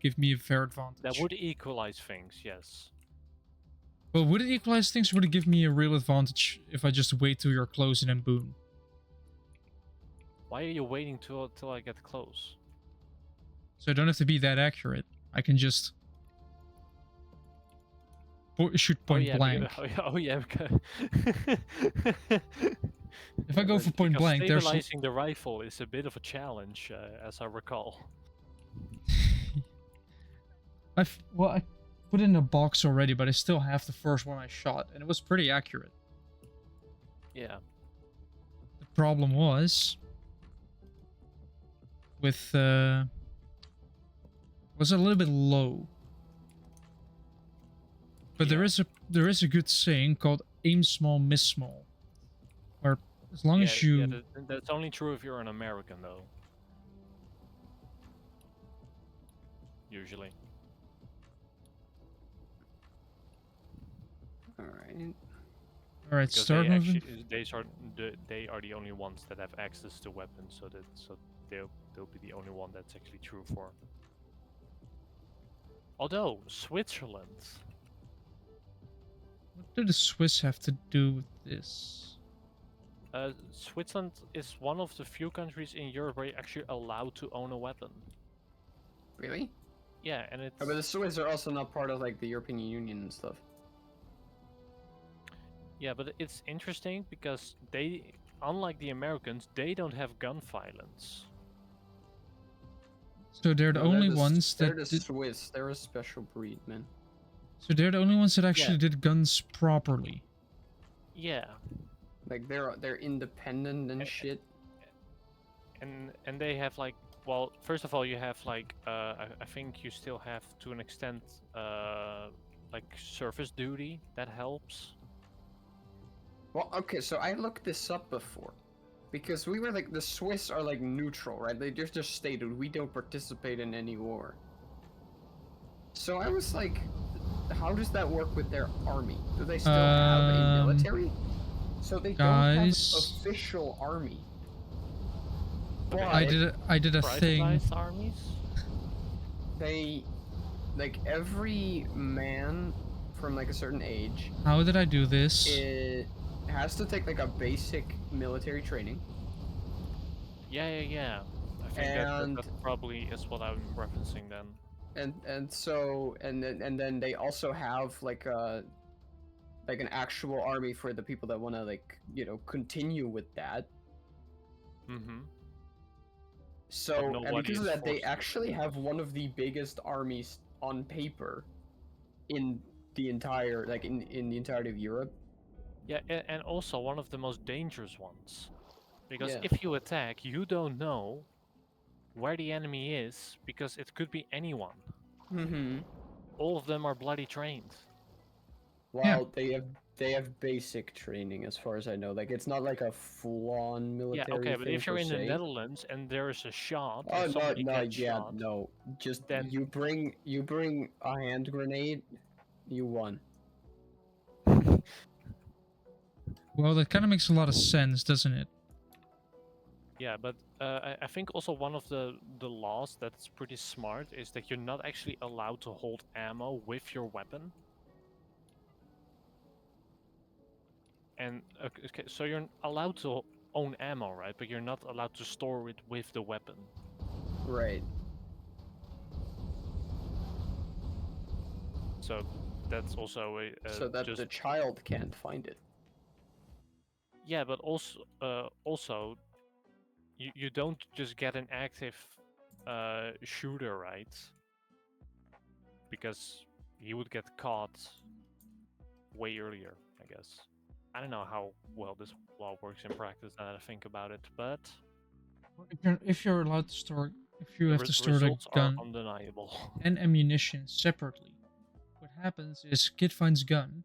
give me a fair advantage. That would equalize things, yes. Well, would it equalize things? Or would it give me a real advantage if I just wait till you're close and then boom? Why are you waiting till I get close? So I don't have to be that accurate. I can just shoot point blank. Oh yeah. If I go for point Because blank, there's stabilizing the rifle is a bit of a challenge, as I recall. I put it in a box already, but I still have the first one I shot, and it was pretty accurate. Yeah. The problem was with was a little bit low. But Yeah. there is a good saying called aim small, miss small. Or as long as you that's only true if you're an American, though. Usually. Alright. Alright, Because start moving. they are the only ones that have access to weapons, so they'll be the only one that's actually true for. Although Switzerland. What do the Swiss have to do with this? Switzerland is one of the few countries in Europe where you're actually allowed to own a weapon. Really? Yeah, and it's... Oh, but the Swiss are also not part of like the European Union and stuff. Yeah, but it's interesting because they, unlike the Americans, they don't have gun violence. So they're the only ones they're that the Swiss. They're a special breed, man. So they're the only ones that actually Yeah. did guns properly. Yeah. Like they're independent and shit. And they have like, well, first of all, you have like, I think you still have to an extent, like service duty that helps. Well, okay, so I looked this up before. Because we were like, the Swiss are like neutral, right? They just stated we don't participate in any war. So I was like, how does that work with their army? Do they still have a military? So they don't have an official army. But I did a thing. Privatized armies? They, like every man from like a certain age. How did I do this? It has to take like a basic military training. Yeah. I think that probably is what I'm referencing then. And then they also have like an actual army for the people that want to like, you know, continue with that. Mm-hmm. So and because of that, they forced to. actually have one of the biggest armies on paper in the entire in the entirety of Europe. Yeah, and also one of the most dangerous ones. Because Yeah. if you attack, you don't know where the enemy is, because it could be anyone. Mm-hmm. All of them are bloody trained. Well, they have basic training as far as I know. Like it's not like a full-on military. Yeah, okay, but thing if you're per in the se. Netherlands and there is a shot, Oh and no, somebody no, gets yeah, shot, no. Just then- you bring a hand grenade, you won. Well, that kind of makes a lot of sense, doesn't it? Yeah, but I think also one of the laws that's pretty smart is that you're not actually allowed to hold ammo with your weapon. And okay, so you're allowed to own ammo, right? But you're not allowed to store it with the weapon. Right. So that's also a So that just... the child can't find it. Yeah, but also you don't just get an active shooter, right? Because he would get caught way earlier, I guess. I don't know how well this law works in practice now that I think about it, but If you're allowed to store, if you have to store the results gun are undeniable. and ammunition separately, what happens is kid finds gun.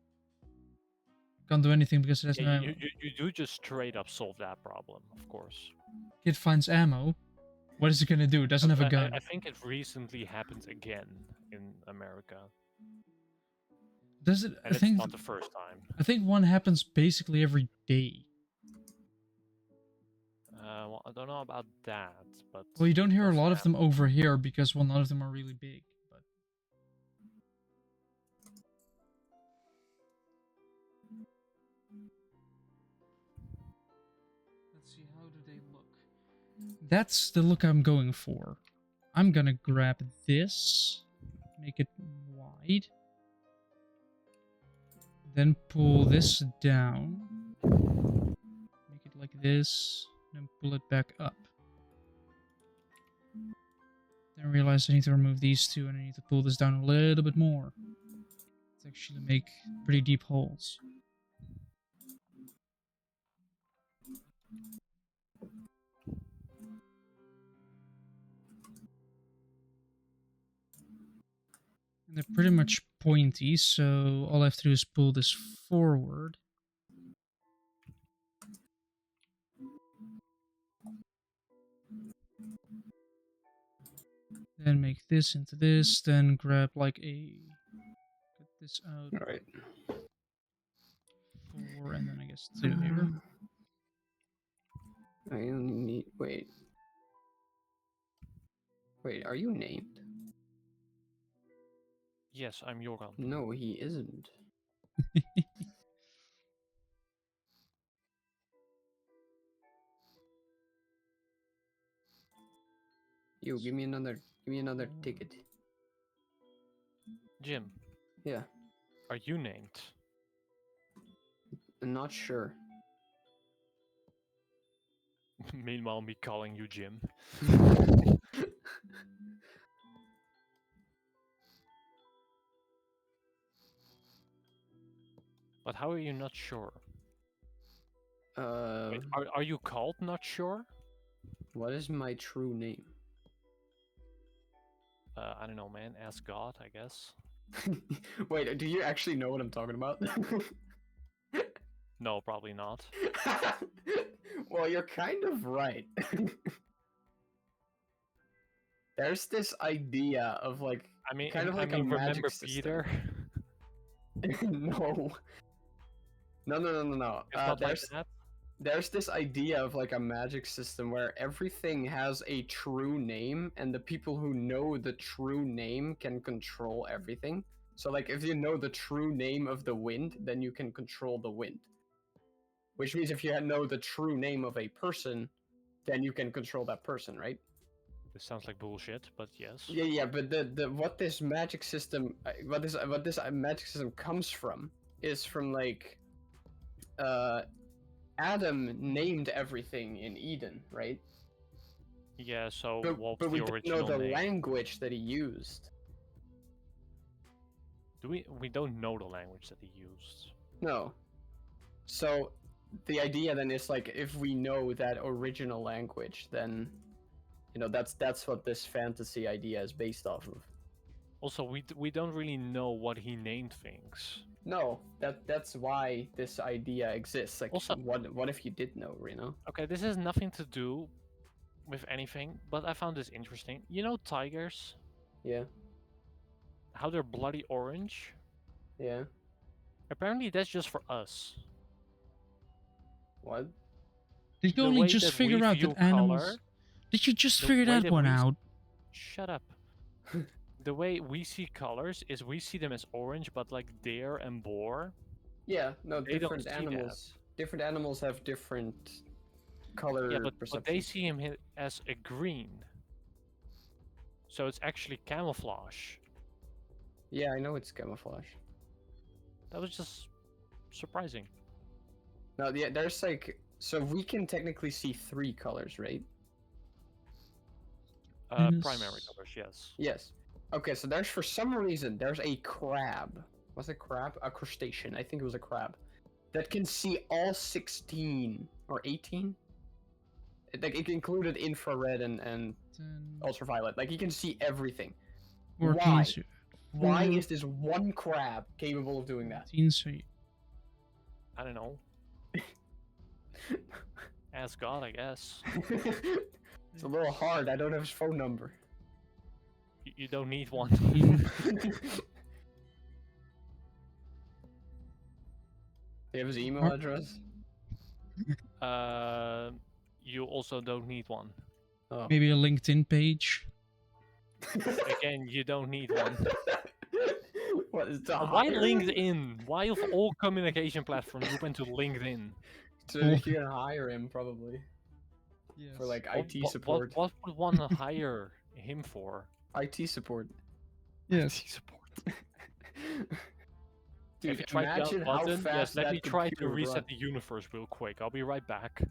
Can't do anything because it has no Yeah, ammo. you do just straight up solve that problem, of course. Kid finds ammo. What is it gonna do? It doesn't have a gun. I think it recently happened again in America. Does it? And I think it's not the first time. I think one happens basically every day. Well, I don't know about that, but Well, you don't hear a does lot of happen. them over here because, well, none of them are really big. But let's see, how do they look? That's the look I'm going for. I'm gonna grab this, make it wide, then pull this down, make it like this, then pull it back up. Then realize I need to remove these two and I need to pull this down a little bit more to actually make pretty deep holes. And they're pretty much pointy, so all I have to do is pull this forward. Then make this into this, then grab like a... Get this out. All right. 4, and then I guess 2 here. I only need. Wait. Wait, are you named? Yes, I'm Joran. No, he isn't. Yo, give me another ticket. Jim, Yeah, are you named? I'm not sure. Meanwhile, me calling you Jim. But how are you not sure? Wait, are you called not sure? What is my true name? I don't know, man. Ask God, I guess. Wait, do you actually know what I'm talking about? No, probably not. Well, you're kind of right. There's this idea of like I mean, kind of like I mean, a magic remember system. Peter? No. No. It's not like that. There's this idea of like a magic system where everything has a true name and the people who know the true name can control everything. So like if you know the true name of the wind, then you can control the wind. Which means if you know the true name of a person, then you can control that person, right? This sounds like bullshit, but yes. Yeah, but the what this magic system magic system comes from is from like Adam named everything in Eden, right? Yeah, so what But was we the don't know original the name? language that he used. We don't know the language that he used. No. So the idea then is like if we know that original language, then you know that's what this fantasy idea is based off of. Also, we don't really know what he named things. No, that's why this idea exists. Like, Also- what if you did know, you know? Okay, this has nothing to do with anything, but I found this interesting. You know tigers? Yeah, How they're bloody orange? yeah. Apparently that's just for us. What? Did you The only way just that figure we out view that animals... color- Did you just the figure way that that one we out? Shut up. The way we see colors is we see them as orange, but like deer and boar. Yeah, no, They don't different see that. animals. Different animals have different color Yeah, but they perceptions. see him as a green. So it's actually camouflage. Yeah, I know it's camouflage. That was just surprising. No, yeah, there's like so we can technically see 3 colors, right? Primary Yes. colors, yes. Yes. Okay, so there's for some reason there's a crab. Was it crab? A crustacean. I think it was a crab that can see all 16 or 18. Like it included infrared and 10, ultraviolet. Like he can see everything. 14, Why? so Why 4, is this one crab capable of doing that? 15, so I don't know. Ask God, I guess. It's a little hard. I don't have his phone number. You don't need one. 19. you have his email Or- address? You also don't need one. Oh. Maybe a LinkedIn page. Again, you don't need one. What is the Why hire? LinkedIn? Why of all communication platforms you went to LinkedIn? So Cool. you can hire him probably for like IT support. What would one hire him for? IT support. Yes. IT support. Dude, If you try the imagine how button, fast yes, let that me try to computer would reset run. the universe real quick. I'll be right back.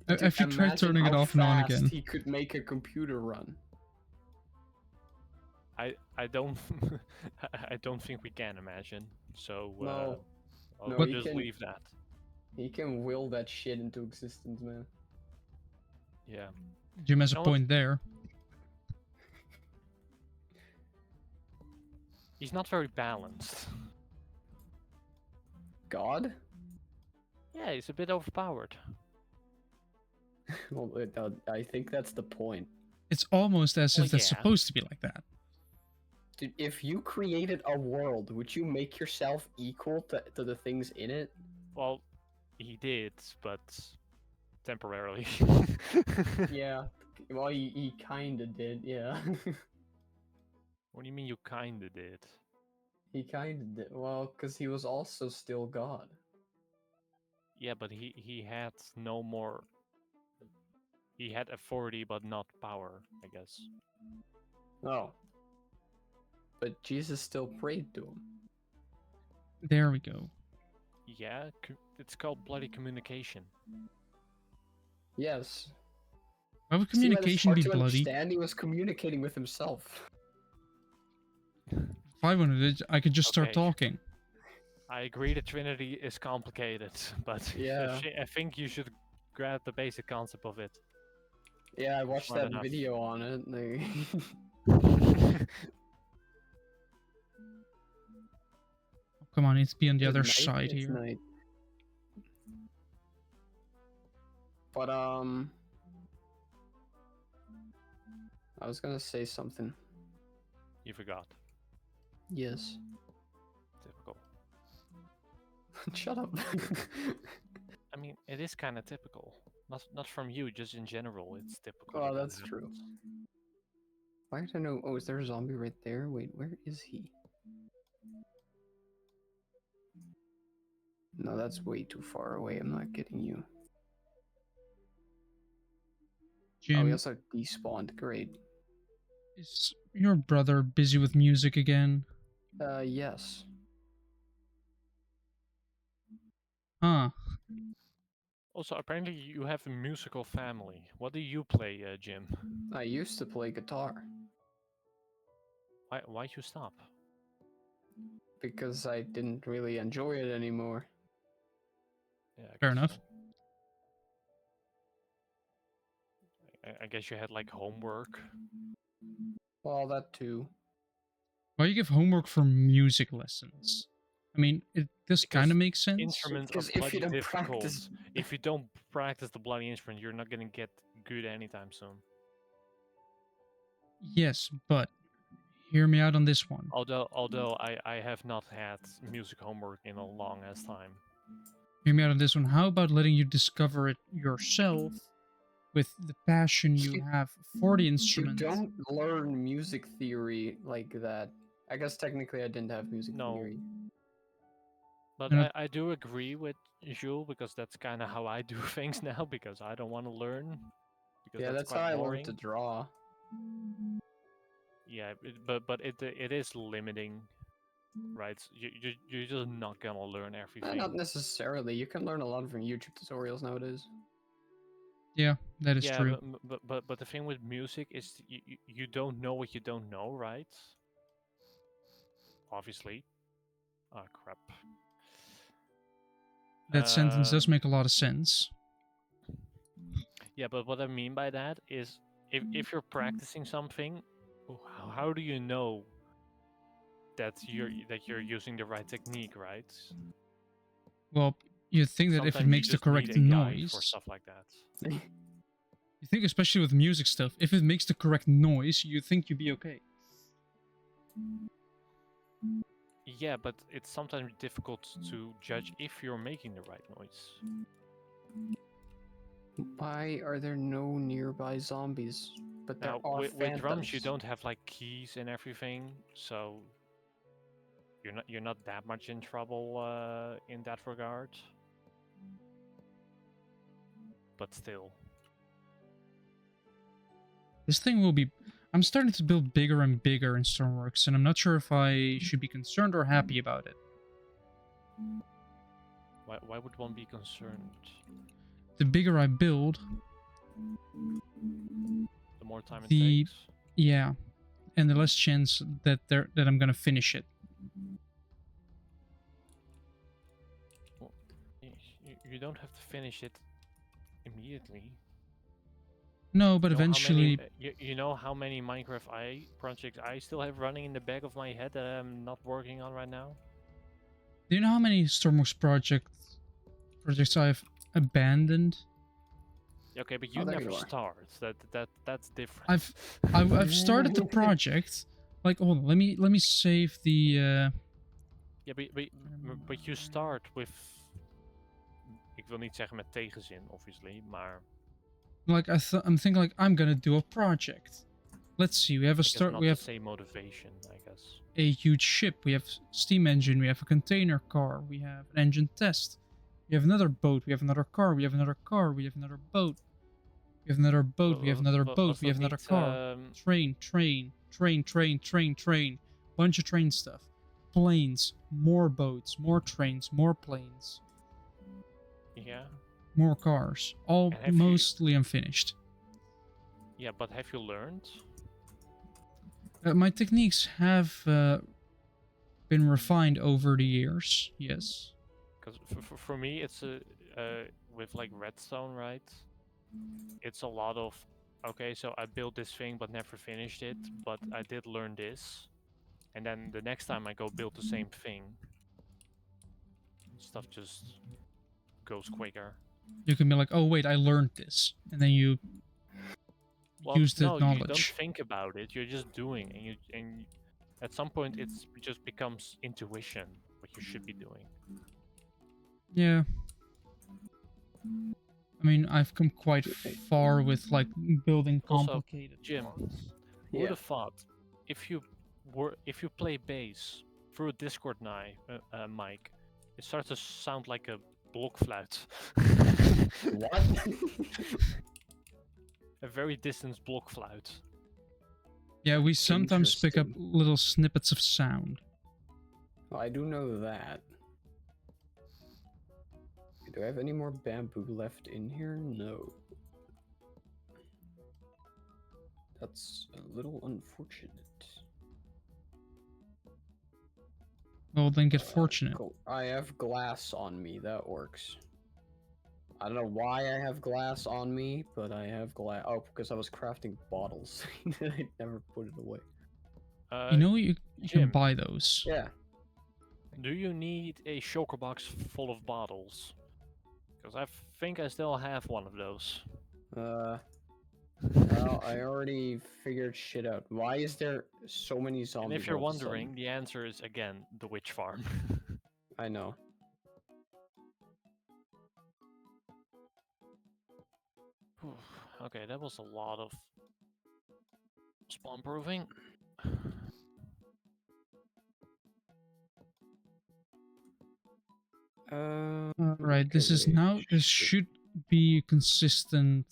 Dude, If you try imagine turning it how off and on fast again. he could make a computer run. I don't I don't think we can imagine. So No. I'll No, he just can- leave that. He can will that shit into existence, man. Yeah. Jim has a You know what? point there. He's not very balanced. God? Yeah, he's a bit overpowered. Well, I think that's the point. It's almost as if Well, that's yeah. supposed to be like that. Dude, if you created a world, would you make yourself equal to the things in it? Well, he did, but temporarily. Yeah. Well, he kinda did, yeah. What do you mean you kinda did? He kinda did. Well, because he was also still God. Yeah, but he had no more. He had authority, but not power, I guess. Oh. But Jesus still prayed to him. There we go. Yeah, it's called bloody communication. Yes. Why would See, that is communication hard be to bloody? understand. He was communicating with himself. If I wanted it, I could just start Okay. talking. I agree the Trinity is complicated, but Yeah. I think you should grab the basic concept of it. Yeah, I watched Smart that enough. video on it. Come on, it's be on the Is it other night? side It's here. night. But I was gonna say something. You forgot. Yes. Typical. Shut up. I mean, it is kind of typical. Not from you, just in general. It's typical. Oh, that that's true. happens. Why did I know? Oh, is there a zombie right there? Wait, where is he? No, that's way too far away. I'm not getting you. Oh, he Jim, also despawned. Great. is your brother busy with music again? Yes. Huh. Also, apparently you have a musical family. What do you play, Jim? I used to play guitar Why'd you stop? because I didn't really enjoy it anymore. Yeah, I Fair guess enough. so. I guess you had like homework. Well, that too. Why you give homework for music lessons? I mean, it does Because kind of make sense. Instruments are Because if you bloody don't difficult. practice, If you don't practice the bloody instrument, you're not gonna get good anytime soon. Yes, but hear me out on this one. Although I have not had music homework in a long ass time. Hear me out on this one. How about letting you discover it yourself with the passion you have for the you instrument? don't learn music theory like that. I guess technically I didn't have music No. theory. But And I do agree with Jules because that's kind of how I do things now because I don't want to learn. Because Yeah, that's how quite I boring. learned to draw. Yeah, but it is limiting, right? You're just not gonna learn everything. Not necessarily. You can learn a lot from YouTube tutorials nowadays. yeah, that is Yeah, true. but the thing with music is you don't know what you don't know, right? Obviously. Oh crap. That sentence does Um, make a lot of sense. Yeah, but what I mean by that is if you're practicing something, how do you know that you're using the right technique, right? Well, you think that if it Sometimes you makes the just need correct a guide for noise, stuff like that. you think especially with music stuff, if it makes the correct noise, you think you'd be okay. Yeah, but it's sometimes difficult to judge if you're making the right noise. Why are there no nearby zombies? But there Now, are with drums, you phantoms. don't have like keys and everything, so you're not that much in trouble in that regard. But still, This thing will be... I'm starting to build bigger and bigger in Stormworks, and I'm not sure if I should be concerned or happy about it. why would one be concerned? The bigger I build, The more time it the... takes. Yeah, and the less chance that I'm gonna finish it. Well, you don't have to finish it immediately. No, but You know how eventually... many, you know how many Minecraft projects I still have running in the back of my head that I'm not working on right now? Do you know how many Stormworks projects I've abandoned? Okay, but you Oh, there never you are. start. That's different. I've started the project. Like, hold on, let me save the... Ja, but you start with... Ik wil niet zeggen met tegenzin, obviously, maar... Like, I'm thinking like, I'm gonna do a project. Let's see, we have a I guess start... not We the have same motivation, I guess. a huge ship, we have steam engine, we have a container car, we have an engine test. We have another boat, we have another car, we have another car, we have another boat. We have another boat, we have another boat, we have another car. Train. Bunch of train stuff. Planes, more boats, more trains, more planes, Yeah. more cars. All And have you- mostly unfinished. Yeah, but have you learned? My techniques have been refined over the years, yes. Because for me, it's with like redstone, right? It's a lot of, okay, so I built this thing but never finished it, but I did learn this. And then the next time I go build the same thing, stuff just goes quicker. You can be like, oh wait, I learned this. And then you use the no, you don't knowledge. think about it. You're just doing, and at some point it just becomes intuition what you should be doing. Yeah. I mean, I've come quite far with like building Also, complicated Jim, parts. who would have thought if you play bass through a Discord mic, it starts to sound like a block flute. What? A very distant block flute. Yeah, we sometimes pick up Interesting. little snippets of sound. Well, I do know that. Do I have any more bamboo left in here? No. That's a little unfortunate. Well, then get fortunate. Cool. I have glass on me. That works. I don't know why I have glass on me, but I have glass. Oh, because I was crafting bottles. I never put it away. You know, you can Jim. buy those. Yeah. Do you need a shulker box full of bottles? Because I think I still have one of those. Well, I already figured shit out. Why is there so many zombies? And if you're all of a sudden? wondering, the answer is again the witch farm. I know. Okay, that was a lot of spawn proofing. Right, this is now... This should be consistent.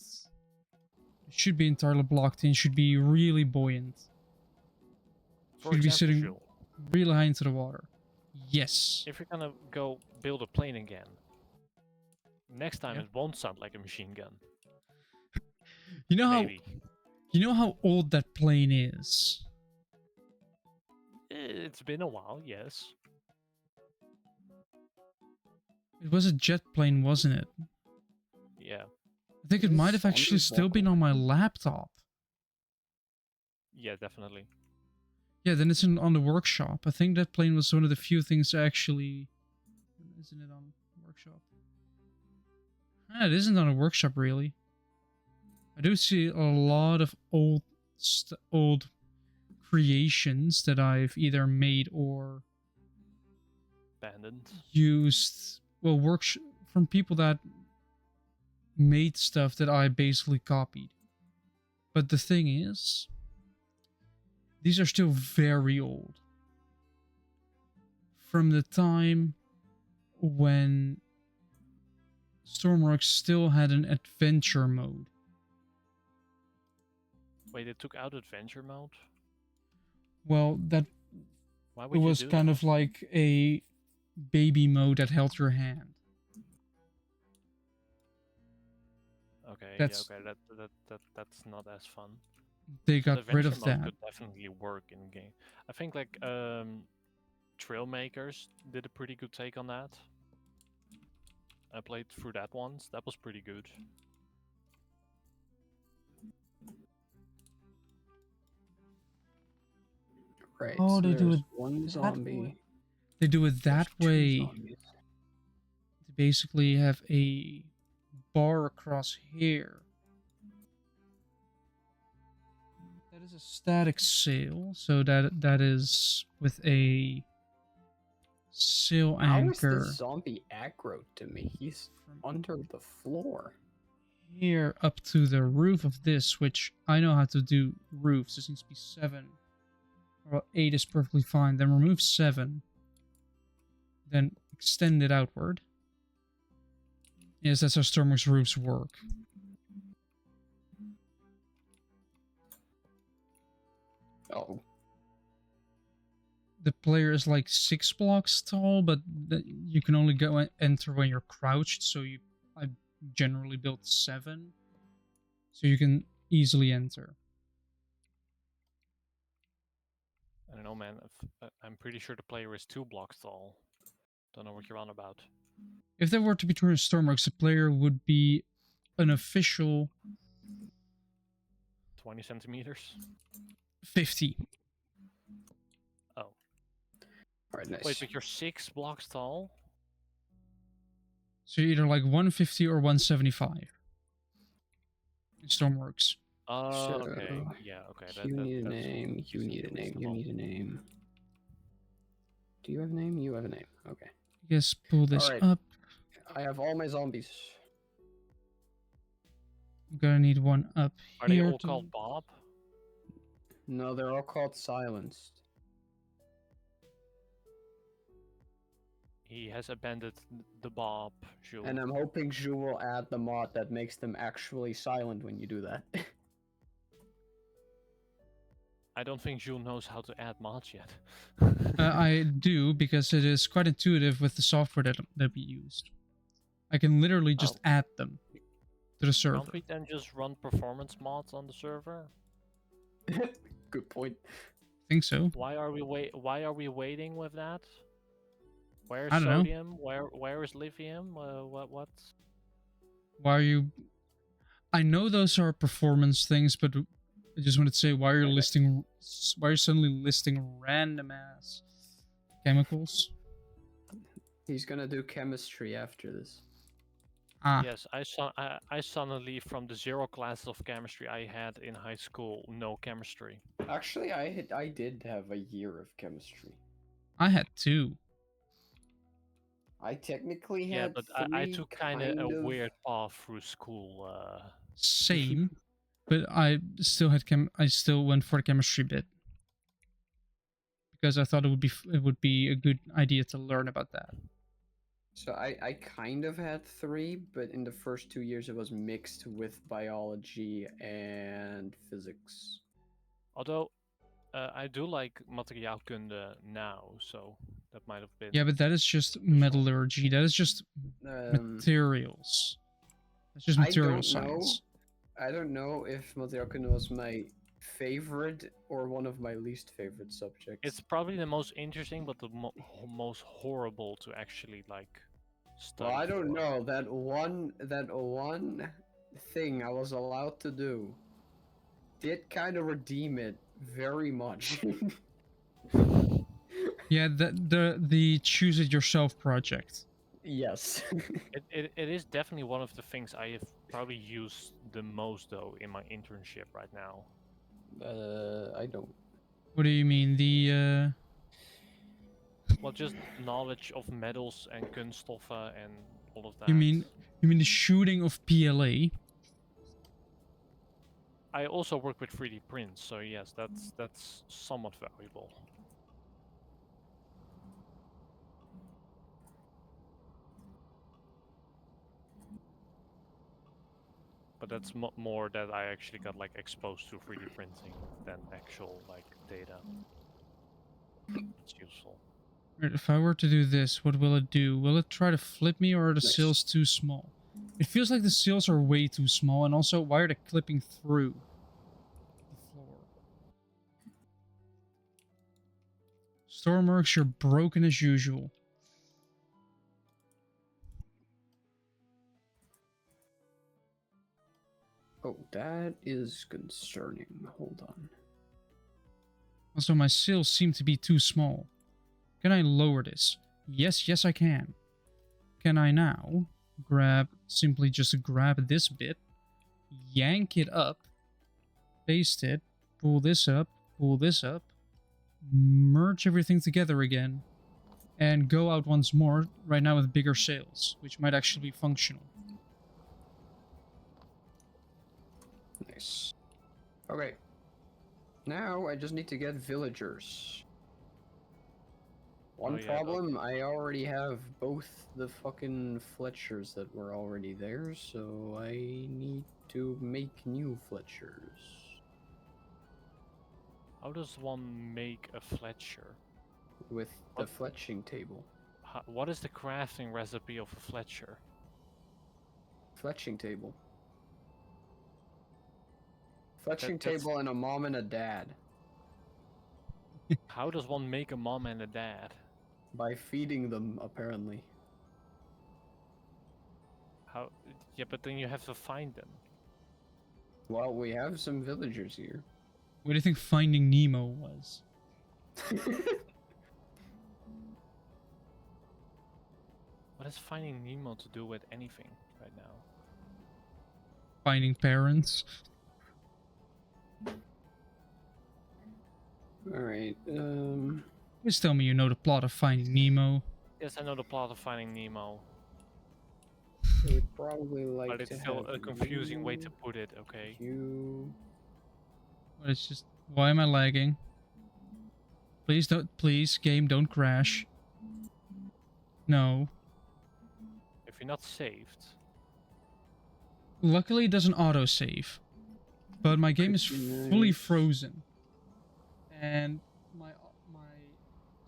It should be entirely blocked in. Should be really buoyant. For Should be example, sitting Jules, really high into the water. Yes. if you're gonna go build a plane again, next time Yeah. it won't sound like a machine gun. You know how... Maybe. You know how old that plane is? It's been a while, yes. It was a jet plane, wasn't it? Yeah. I think it This might have sound actually is still been on my laptop. Yeah, definitely. Yeah, then it's on the workshop. I think that plane was one of the few things actually... Isn't it on workshop? Ah, it isn't on a workshop, really. I do see a lot of old creations that I've either made or abandoned. used from people that made stuff that I basically copied. But the thing is, these are still very old. From the time when Stormworks still had an adventure mode. Wait, they took out adventure mode? Well, that Why it would you was do kind that? of like a baby mode that held your hand. Okay, That's yeah, okay, that's not as fun. they But got rid adventure of mode that. could definitely work in game. I think like Trailmakers did a pretty good take on that. I played through that once. That was pretty good. Right. Oh, so they do there's it one that zombie. way. They do it that There's two way. zombies. They basically have a bar across here. That is a static sail, so that is with a sail How is anchor this zombie aggro to me? He's from under the floor. here up to the roof of this, which I know how to do roofs. This needs to be 7. Well, 8 is perfectly fine. Then remove 7. Then extend it outward. Yes, that's how Stormworks roofs work. Oh. The player is like 6 blocks tall, but you can only go and enter when you're crouched. So I generally built 7, so you can easily enter. I don't know, man. I'm pretty sure the player is 2 blocks tall. Don't know what you're on about. If there were to be true in Stormworks, the player would be an official 20 centimeters? 50. Oh. Alright, nice. Wait, but you're 6 blocks tall? So you're either like 150 or 175 in Stormworks. Oh, okay. So, Yeah, okay. You need a that's name. You need a name. You reasonable. need a name. Do you have a name? You have a name. Okay. Yes, pull this Alright. up. I have all my zombies. I'm gonna need one up Are they here. all called Bob? No, they're all called silenced. He has abandoned the Bob, Jules. And I'm hoping Zhu will add the mod that makes them actually silent when you do that. I don't think Jules knows how to add mods yet. I do, because it is quite intuitive with the software that we used. I can literally just add them to the server. Can't we then just run performance mods on the server? Good point. I think so. Why are we waiting with that? Where's I don't know. sodium? Where is lithium? What's... Why are you... I know those are performance things, but I just wanted to say, why are you suddenly listing random ass chemicals? He's gonna do chemistry after this. Ah, Yes, I suddenly, from the 0 classes of chemistry I had in high school, no chemistry. Actually, I did have a year of chemistry. I had 2. I technically Yeah, had but three, I took kind of a weird path through school. Same, but I still had I still went for the chemistry bit because I thought it would be a good idea to learn about that. So I kind of had 3, but in the first 2 years it was mixed with biology and physics. Although I do like materiaalkunde now, so that might have been. Yeah, but that is just metallurgy. That is just Um, materials. That's just material science. I don't know if materiaalkunde was my favorite or one of my least favorite subjects. It's probably the most interesting, but the most horrible to actually like study. Well, I don't for. know that one thing I was allowed to do did kind of redeem it very much. Yeah, the choose it yourself project. Yes. It is definitely one of the things I have probably used the most though in my internship right now. I don't. What do you mean? Well, just knowledge of metals and kunststoffe and all of that. You mean the shooting of PLA? I also work with 3D prints, so yes, that's somewhat valuable. But that's more that I actually got like exposed to 3D printing than actual like data. It's useful. Right, if I were to do this, what will it do? Will it try to flip me, or are the Nice. sails too small? It feels like the sails are way too small, and also, why are they clipping through the floor? Stormworks, you're broken as usual. Oh, that is concerning. Hold on. Also, my sails seem to be too small. Can I lower this? Yes, yes I can. Can I now simply just grab this bit, yank it up, paste it, pull this up, merge everything together again, and go out once more, right now with bigger sails, which might actually be functional. Nice. Okay. Now I just need to get villagers. One Oh, yeah, problem, I already have both the fucking Fletchers that were already there, so I need to make new Fletchers. How does one make a Fletcher? With the What? fletching table. What is the crafting recipe of a Fletcher? Fletching table. Fletching that's- table and a mom and a dad. How does one make a mom and a dad? By feeding them, apparently. How? Yeah, but then you have to find them. Well, we have some villagers here. What do you think Finding Nemo was? What has Finding Nemo to do with anything right now? Finding parents? Alright, Please tell me you know the plot of Finding Nemo. Yes, I know the plot of Finding Nemo, I would probably like but it's to still have a confusing way to you, put it. Okay. you... But it's just, why am I lagging? Please, game, don't crash. No. If you're not saved, Luckily, it doesn't autosave. But my game is fully Nice. frozen. And my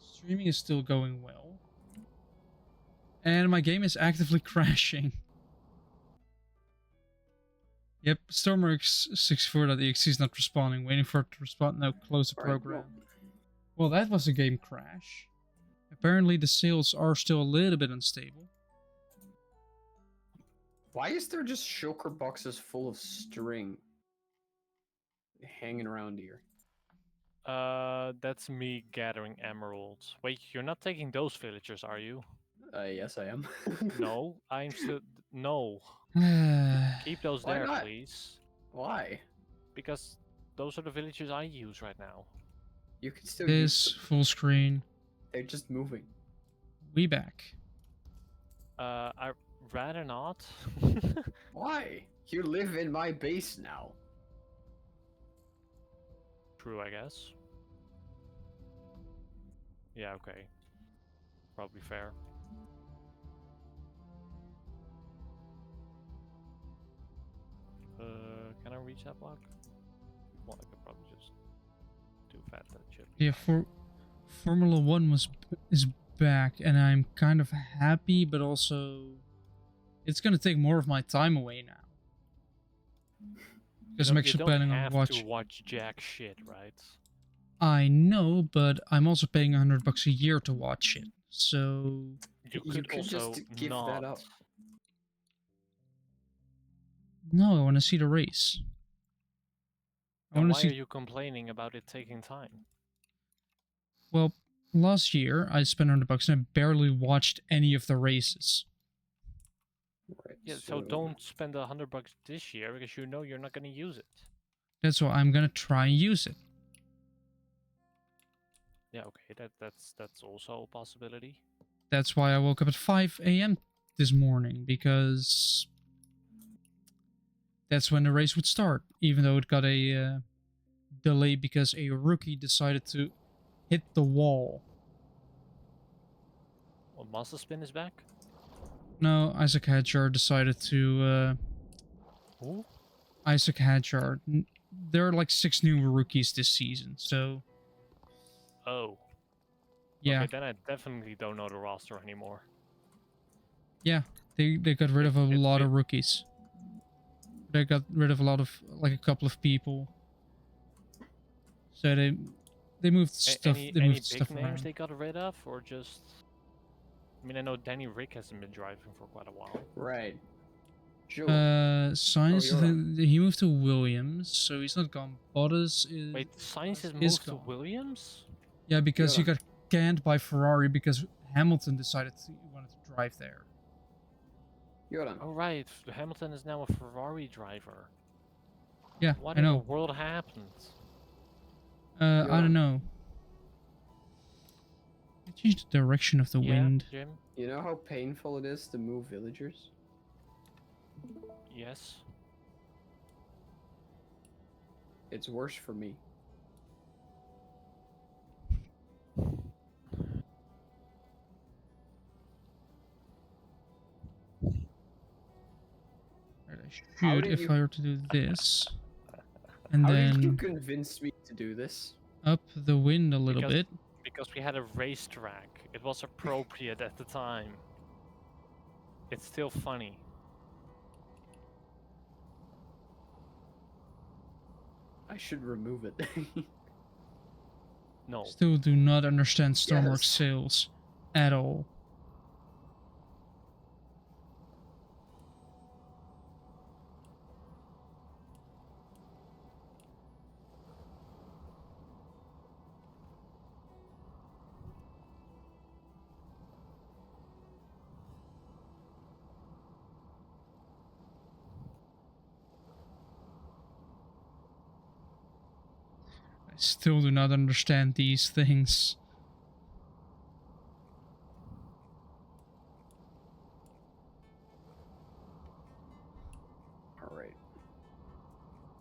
streaming is still going well. And my game is actively crashing. Yep, Stormworks 64.exe is not responding. Waiting for it to respond. Now close the Alright, program. Well, that was a game crash. Apparently the sails are still a little bit unstable. Why is there just shulker boxes full of string hanging around here? that's me gathering emeralds. Wait, you're not taking those villagers, are you? Yes, I am. No, I'm still no. Keep those Why there, not? please, Why? because those are the villagers I use right now. You can still use This them. full screen. They're just moving. We back. I'd rather not. Why? You live in my base now. True, I guess. Yeah, okay. Probably fair. Can I reach that block? Well, I could probably just do fat that chip. Yeah, Formula 1 is back, and I'm kind of happy, but also it's gonna take more of my time away now. Because I'm actually planning on You don't have to watch jack shit, right? I know, but I'm also paying $100 a year to watch it. So You You could could also just give not. that up. no, I want to see the race. I Then want why to are see. you complaining about it taking time? Well, last year I spent $100 and I barely watched any of the races. Right, Yeah, so don't spend $100 this year because you know you're not gonna use it. That's why I'm gonna try and use it. Yeah, okay, that's also a possibility. That's why I woke up at 5 a.m. this morning, because that's when the race would start, even though it got a delay because a rookie decided to hit the wall. Well, Master Spin is back. No, Isaac Hadjar decided to... Who? Isaac Hadjar. There are like 6 new rookies this season, so Oh. yeah. Okay, then I definitely don't know the roster anymore. Yeah, they got rid of a It's lot been of rookies. They got rid of a lot of, like, a couple of people. So they moved stuff. They any moved big stuff names around. they got rid of, or just? I mean, I know Danny Rick hasn't been driving for quite a while. Right. Sure. Science. you're on. He moved to Williams, so he's not gone. Bottas is. Wait, Science has is moved to gone. Williams? Yeah, because he You're got canned by Ferrari because Hamilton decided he wanted to drive there. You're on. Oh right, Hamilton is now a Ferrari driver. Yeah, What I in the know. world happened? I You're don't on. know. I changed the direction of the wind. Jim? You know how painful it is to move villagers? Yes. It's worse for me. I How should, did if you- I were to do this, and How did you then convince me to do this? up the wind a little bit. Because we had a racetrack. It was appropriate at the time. It's still funny. I should remove it. No. Still do not understand Stormworks Yes. sales at all. I still do not understand these things. Alright.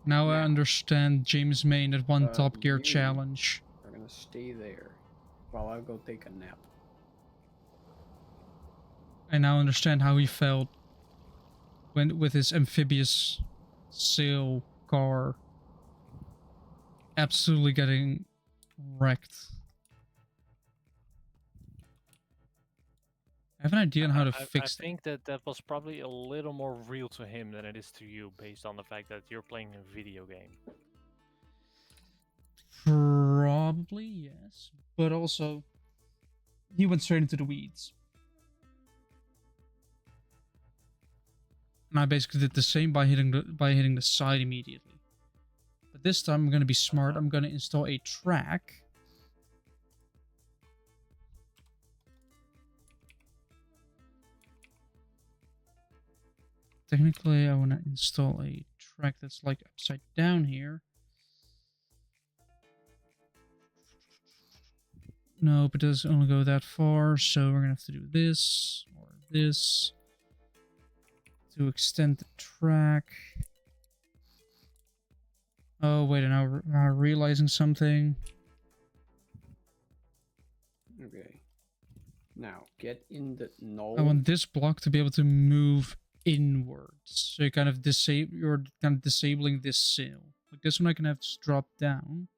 Now I Now. understand James Main at one Top Gear you- challenge. We're gonna stay there while I go take a nap. I now understand how he felt when with his amphibious sail car absolutely getting wrecked. I have an idea on how to fix I think that was probably a little more real to him than it is to you, based on the fact that you're playing a video game. Probably, yes. But also, he went straight into the weeds. And I basically did the same by hitting the side immediately. But this time I'm gonna be smart. I'm gonna install a track. Technically, I want to install a track that's like upside down here. Nope, it does only go that far, so we're gonna have to do this or this to extend the track. Oh wait, now I'm realizing something. Okay. Now, get in the... No. I want this block to be able to move inwards, so you're kind of disabling this sail. Like this one, I can have to drop down.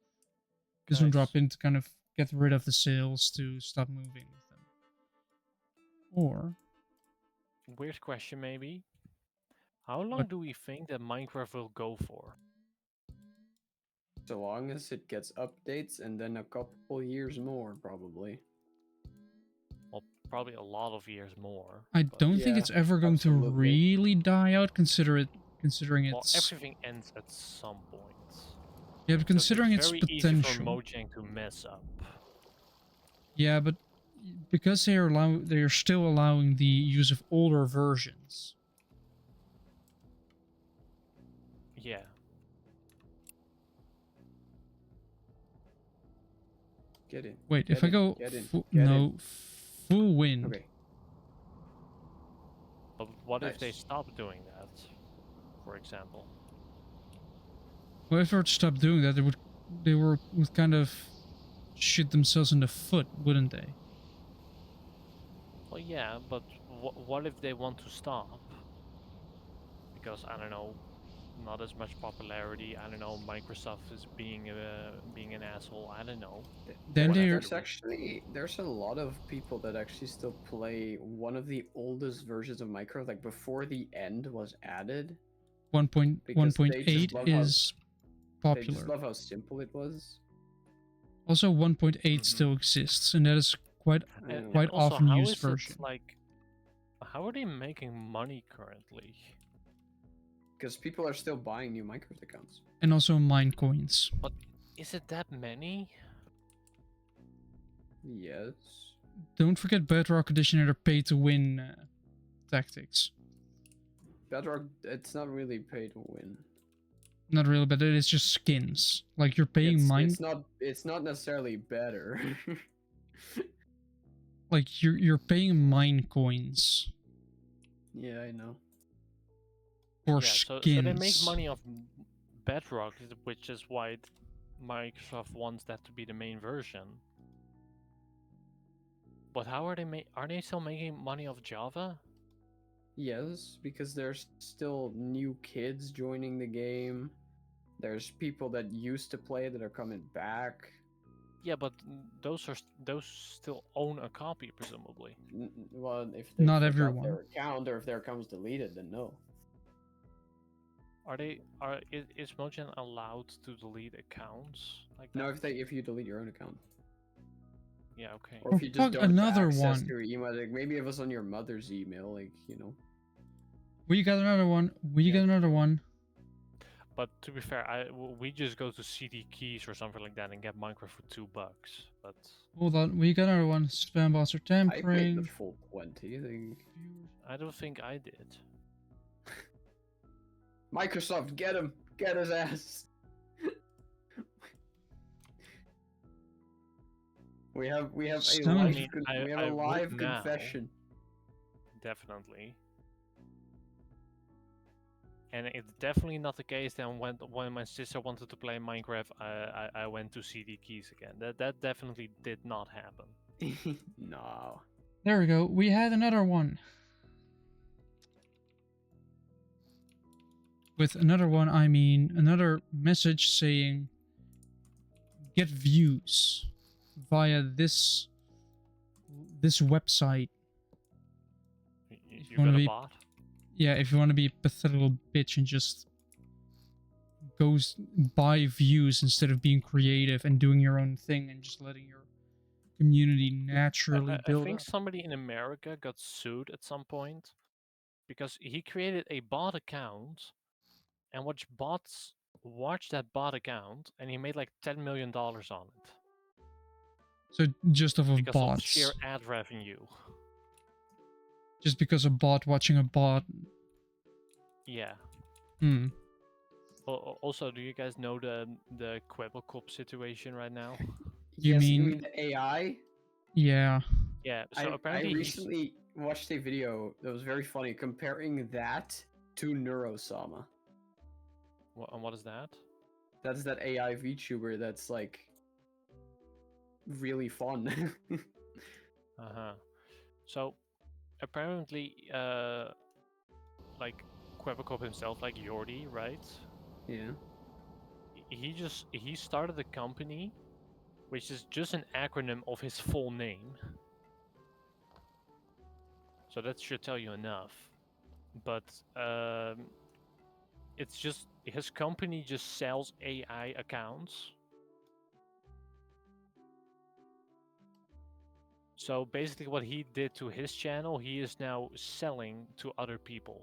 This one Nice. drop in to kind of get rid of the sails to stop moving with them. Or Weird question, maybe. How long What? do we think that Minecraft will go for? So long as it gets updates and then a couple years more, probably. Well, probably a lot of years more. I but- don't think Yeah, it's ever going to absolutely. really die out, considering Well, it's everything ends at some point. yeah, but considering its very easy for potential. Mojang to mess up. Yeah, but because they are still allowing the use of older versions. Yeah. Get in. Wait, if Get I in, go get in, full, get in. no, full wind. Okay. But what if they Nice. stop doing that, for example? Well, if they were to stop doing that, would kind of shoot themselves in the foot, wouldn't they? Well, yeah, but what if they want to stop? Because I don't know, not as much popularity. I don't know. Microsoft is being an asshole. I don't know. Then they're There's a lot of people that actually still play one of the oldest versions of Minecraft, like before the end was added. 1.8 love is They just popular. love how simple it was. Also, 1.8 Mhm. still exists, and that is quite And quite also, often how used is version. it like? How are they making money currently? Because people are still buying new Minecraft accounts. And also mine coins. Is it that many? Yes. Don't forget Bedrock Edition and their pay-to-win tactics. Bedrock, it's not really pay to win. Not really, but it is just skins. Like you're paying mine. It's not necessarily better. Like you're paying mine coins Yeah, I know. for Yeah, skins. so they make money off Bedrock, which is why Microsoft wants that to be the main version. But how are they still making money off Java? Yes, because there's still new kids joining the game. There's people that used to play that are coming back. Yeah, but those still own a copy, presumably. Well, if they Not forgot everyone. their account or if their account's deleted, then no. Is Mojang allowed to delete accounts like No, that? if you delete your own account. Yeah, okay. Or if you just fuck, don't have another access one. to your email, like maybe it was on your mother's email, like, you know. We got another one. We got another one. But to be fair, we just go to CD Keys or something like that and get Minecraft for $2. But Hold on. We got another one. Spam bots are I paid the tampering. full 20. I think. I don't think I did. Microsoft, get him! Get his ass! we have a Some- live, I mean, we have I a would live now. confession. Definitely. And it's definitely not the case that when my sister wanted to play Minecraft, I went to CD Keys again. That definitely did not happen. No. There we go. We had another one. With another one, I mean another message saying get views via this website. You wanna got a be- bot? Yeah, if you want to be a pathetic little bitch and just buy views instead of being creative and doing your own thing and just letting your community naturally I build think up. somebody in America got sued at some point because he created a bot account and watched that bot account and he made like $10 million on it So just off of because bots. of sheer ad revenue. Just because a bot watching a bot. Yeah. Hmm. Also, do you guys know the Quebblecop situation right now? You Yes, you mean- mean the AI? Yeah. Yeah. So I apparently recently watched a video that was very funny comparing that to Neurosama. what is that? That's that AI VTuber that's like really fun. Uh-huh. So apparently like Quebblecop himself, like Yordi, right? Yeah. He started a company which is just an acronym of his full name. So that should tell you enough. But it's just his company just sells AI accounts. So basically what he did to his channel, he is now selling to other people.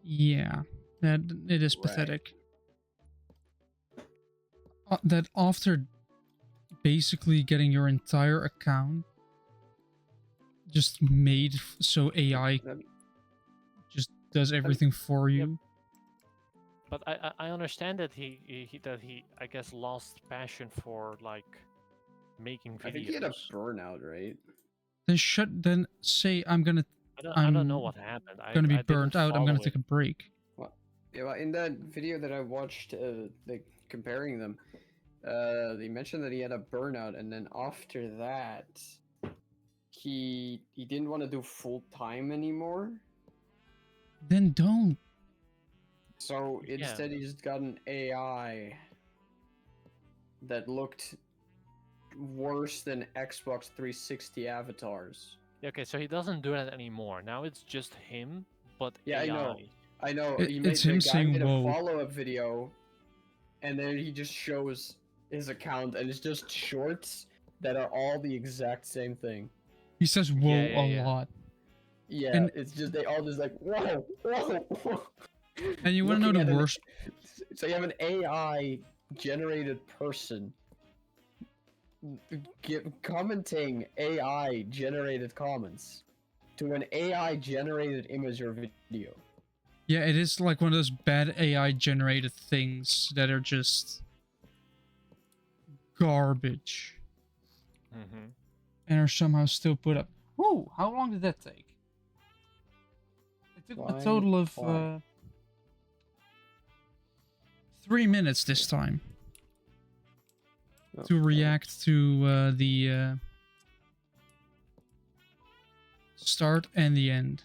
Yeah. That it is Right. pathetic. That after basically getting your entire account just made so AI That- just does everything for you. But I understand that he I guess lost passion for like making videos. I think he had a burnout, right? Then say I'm gonna I don't know I'm what happened. gonna be I didn't burnt out. I'm gonna follow take it. a break. Yeah, well, in that video that I watched, like comparing them, they mentioned that he had a burnout, and then after that, he didn't want to do full time anymore. Then don't. So Yeah. instead, he just got an AI that looked worse than Xbox 360 avatars. Yeah, okay, so he doesn't do that anymore. Now it's just him, but Yeah, AI. I know. It's The him guy saying made a whoa. follow-up video, and then he just shows his account, and it's just shorts that are all the exact same thing. He says whoa Yeah, a yeah. lot. Yeah, And- it's just they all just like whoa, whoa, whoa. And you want to know Looking the at worst? So you have an AI generated person commenting AI generated comments to an AI generated image or video. Yeah, it is like one of those bad AI generated things that are just garbage Mm-hmm. and are somehow still put up. Whoa! How long did that take? It took a total of Why? 3 minutes this time Oh, to react to the start and the end.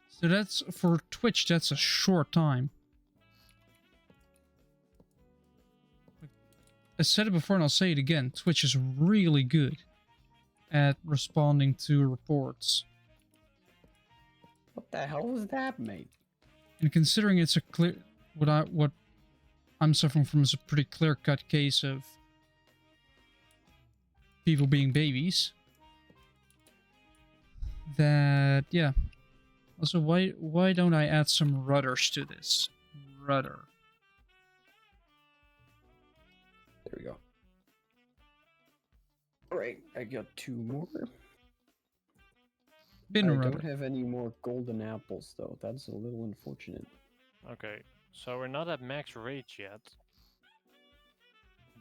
So that's for Twitch. That's a short time. I said it before and I'll say it again. Twitch is really good at responding to reports. What the hell was that, mate? And considering it's a clear what I'm suffering from is a pretty clear-cut case of people being babies. That yeah. Also, why don't I add some rudders to this? Rudder. There we go. Alright, I got 2 more. Bin I rudder. don't have any more golden apples, though. That's a little unfortunate. Okay, so we're not at max rage yet,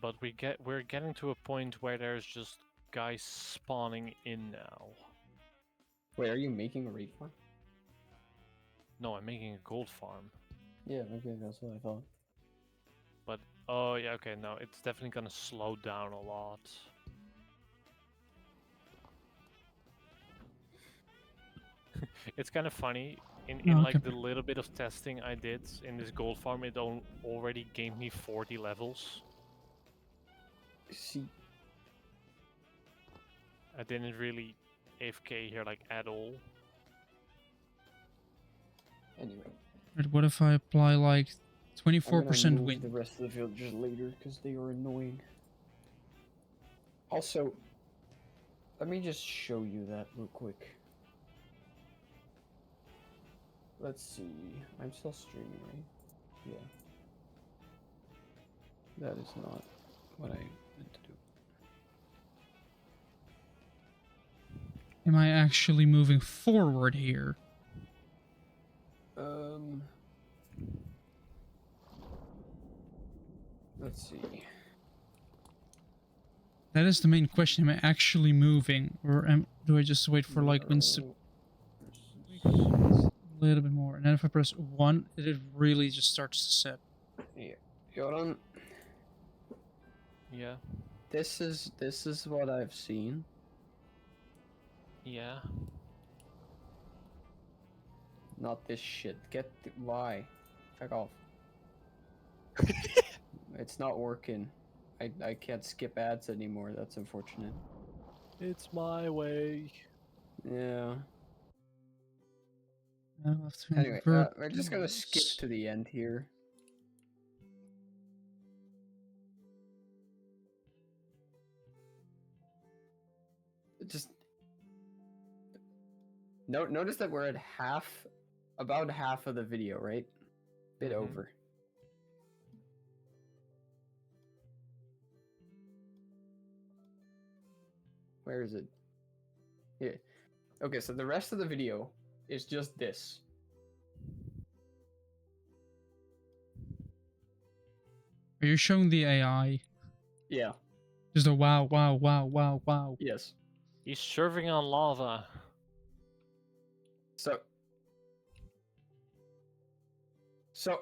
but we're getting to a point where there's just guys spawning in now. Wait, are you making a raid farm? No, I'm making a gold farm. Yeah, okay, that's what I thought. But oh yeah, okay, no, it's definitely gonna slow down a lot. It's kind of funny. In Oh, like okay. the little bit of testing I did in this gold farm, it already gave me 40 levels. See, I didn't really AFK here like at all. anyway. But what if I apply like I'm 24% gonna move win? the rest of the villagers later because they are annoying. Also, let me just show you that real quick. Let's see. I'm still streaming, right? Yeah. That is not what I meant to do. Am I actually moving forward here? Let's see. That is the main question. Am I actually moving, or do I just wait for like wins to Narrow a little bit more? And then if I press 1, it really just starts to set. Yeah. Hold on. Yeah, This is what I've seen. yeah. Not this shit. Why? Fuck off. It's not working. I can't skip ads anymore. That's unfortunate. It's my way. Yeah. I'll have to Anyway, invert we're just gonna skip those. to the end here. Just notice that we're at about half of the video, right? Bit Mhm. over. Where is it? Here. Okay, so the rest of the video is just this. Are you showing the AI? Yeah. Just a wow, wow, wow, wow, wow. Yes. He's surfing on lava. So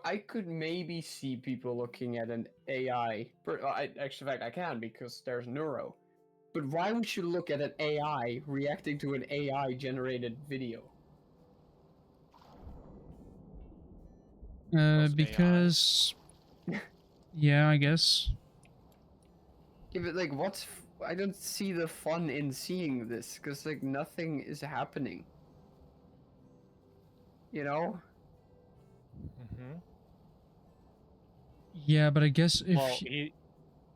I could maybe see people looking at an AI. Actually, in fact, I can because there's Neuro. But why would you look at an AI reacting to an AI generated video? Because AI. Because yeah, I guess. Yeah, but like, I don't see the fun in seeing this because like nothing is happening. You know? Hmm. Yeah, but I guess if Well,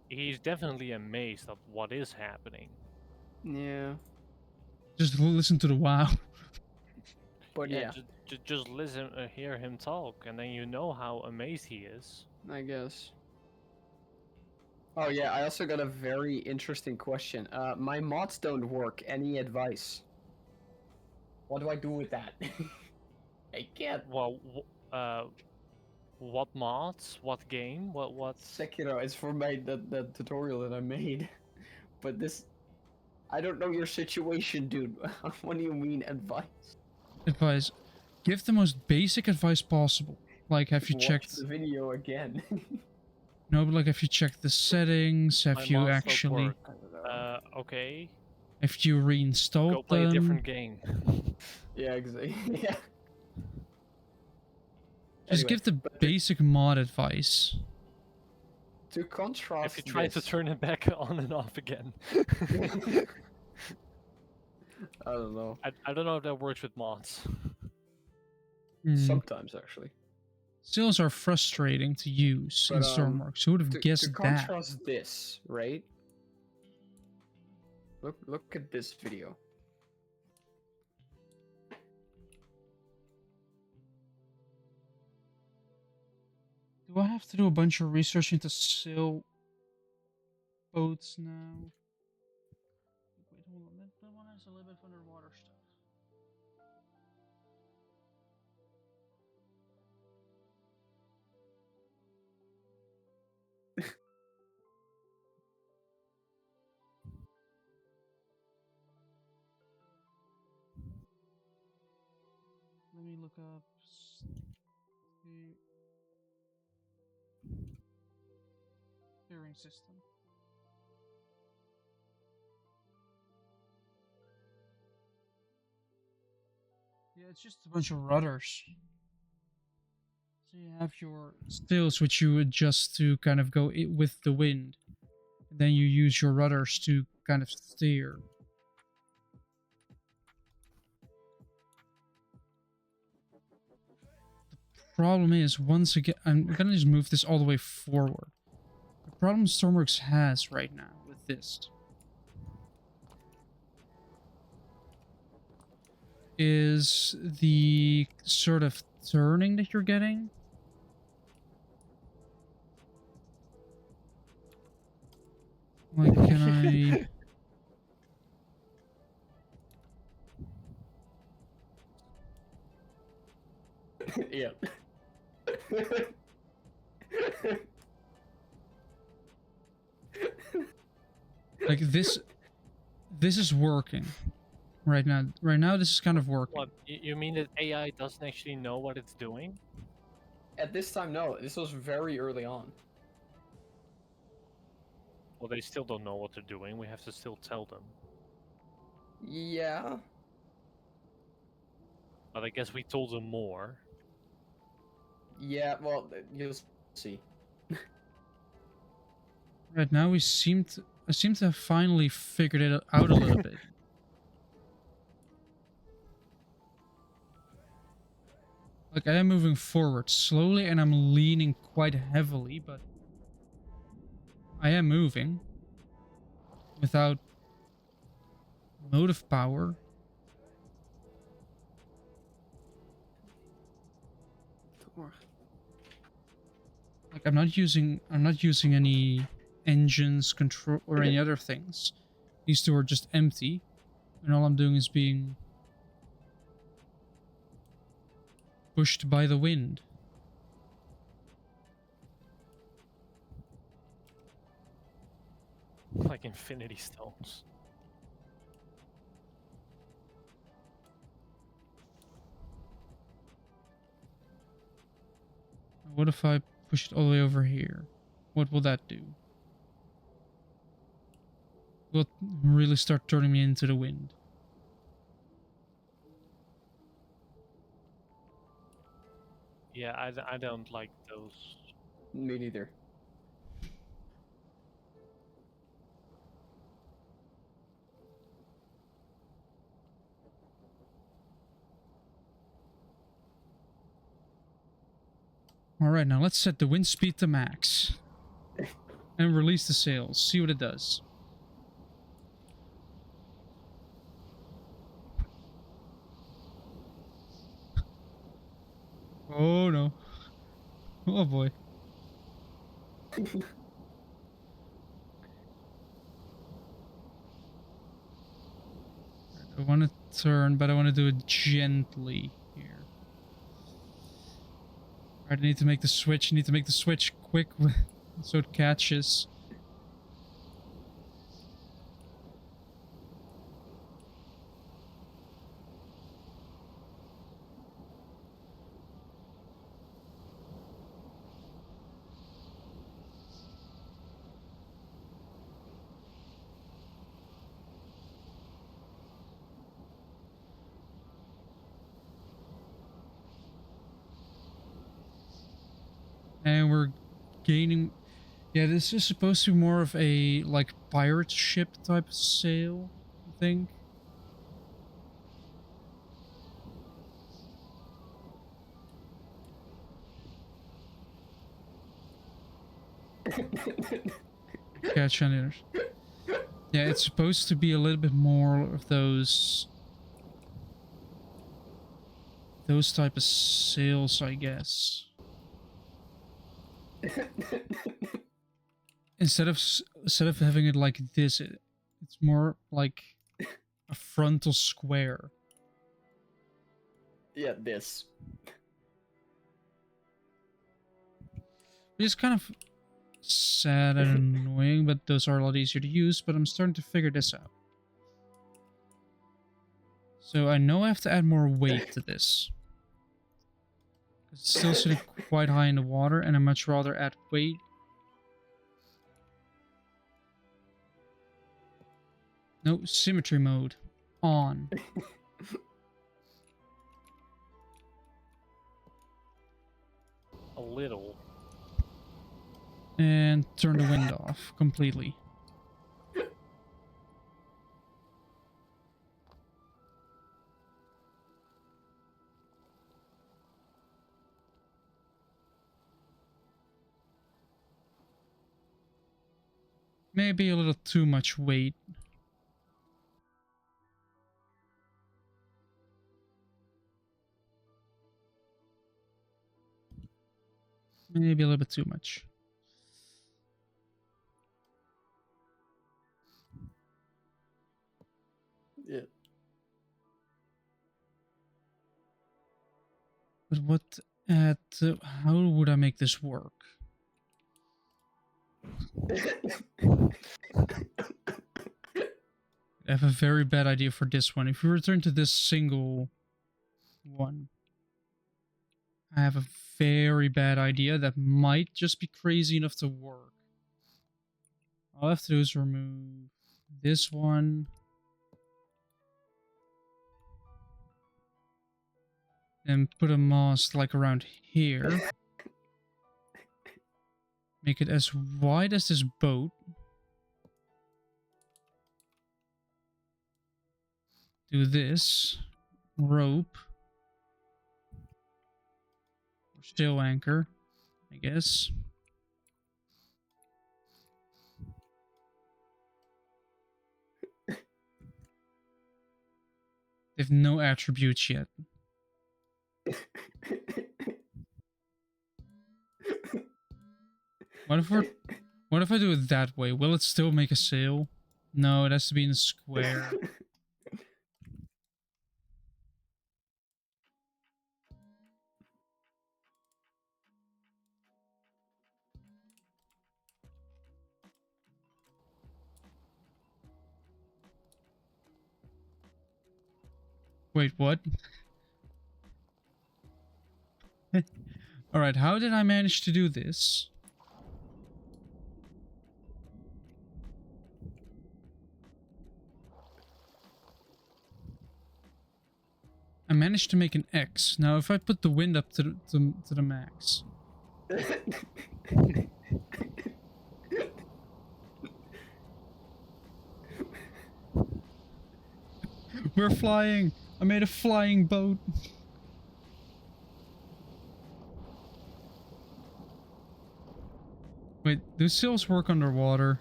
he's definitely amazed at what is happening. Yeah. just listen to the wow. But yeah, Just listen, hear him talk, and then you know how amazed he is. I guess. Oh yeah, I also got a very interesting question. My mods don't work. Any advice? What do I do with that? I can't. Well, what mods? What game? What? Sekiro is for the tutorial that I made. But this, I don't know your situation, dude. What do you mean advice? Advice. Give the most basic advice possible. Like, have you Watch checked? the video again. No, but like, have you checked the settings? My Have you mods don't actually? work. I don't know. Okay. Have you reinstalled Go play a them? different game. Yeah, exactly. Yeah. Just Anyway, give the but basic mod advice. to contrast If you try to this- turn it back on and off again. I don't know. I don't know if that works with mods. Hmm. Sometimes actually. Sales are frustrating to use in But, Stormworks. Who would have To guessed that? contrast this, right? Look at this video. Do I have to do a bunch of research into sail boats now? Wait, hold on. That one has a little bit of underwater stuff. Let me look up steering system. Yeah, it's just a bunch of rudders. So you have your sails, which you adjust to kind of go with the wind. And then you use your rudders to kind of steer. The problem is, once again, I'm gonna just move this all the way forward. The problem Stormworks has right now with this is the sort of turning that you're getting. Like, can I... Yeah. Like, this is working. Right now, this is kind of working. What? You mean that AI doesn't actually know what it's doing? At this time, no. This was very early on. Well, they still don't know what they're doing. We have to still tell them. Yeah. But I guess we told them more. Yeah, well, you'll see. Right now, I seem to have finally figured it out a little bit. Like, I am moving forward slowly, and I'm leaning quite heavily, but I am moving without motive power. Like, I'm not using any engines, control, or any other things. These two are just empty, and all I'm doing is being pushed by the wind. like infinity stones. What if I push it all the way over here? What will that do? Will it really start turning me into the wind? Yeah, I don't like those. Me neither. Alright, now let's set the wind speed to max. And release the sails. See what it does. Oh no. Oh boy. I want to turn, but I want to do it gently here. Alright, I need to make the switch. I need to make the switch quick so it catches. And we're gaining... Yeah, this is supposed to be more of a, like, pirate ship type sail, I think. Catch on it. Yeah, it's supposed to be a little bit more of those type of sails, I guess. Instead of having it like this, it's more like a frontal square. Yeah, this. It's kind of sad and annoying, but those are a lot easier to use, but I'm starting to figure this out. So I know I have to add more weight to this. It's still sitting quite high in the water, and I'd much rather add weight. No, symmetry mode. On. A little. And turn the wind off completely. Maybe a little too much weight. Maybe a little bit too much. Yeah. But what how would I make this work? I have a very bad idea for this one. If we return to this single one, I have a very bad idea that might just be crazy enough to work. All I have to do is remove this one. And put a mast like around here. Make it as wide as this boat. Do this. Rope. Or sail anchor, I guess. They have no attributes yet. What if I do it that way? Will it still make a sail? No, it has to be in a square. Wait, what? Alright, how did I manage to do this? I managed to make an X. Now, if I put the wind up to the max. We're flying! I made a flying boat! Wait, do sails work underwater?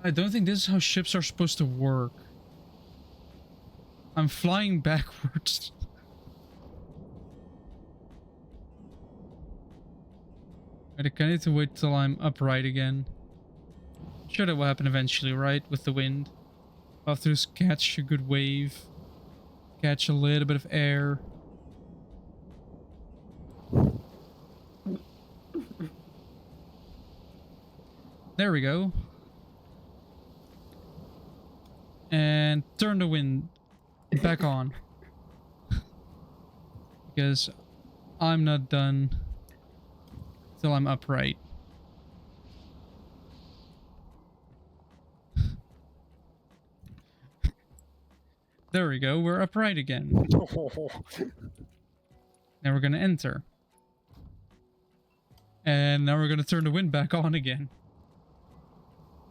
I don't think this is how ships are supposed to work. I'm flying backwards. Wait, I need to wait till I'm upright again. Sure, that will happen eventually, right? With the wind. I'll have to just catch a good wave. Catch a little bit of air. There we go. And turn the wind back on. Because I'm not done till I'm upright. There we go, we're upright again. Now we're gonna enter. And now we're gonna turn the wind back on again.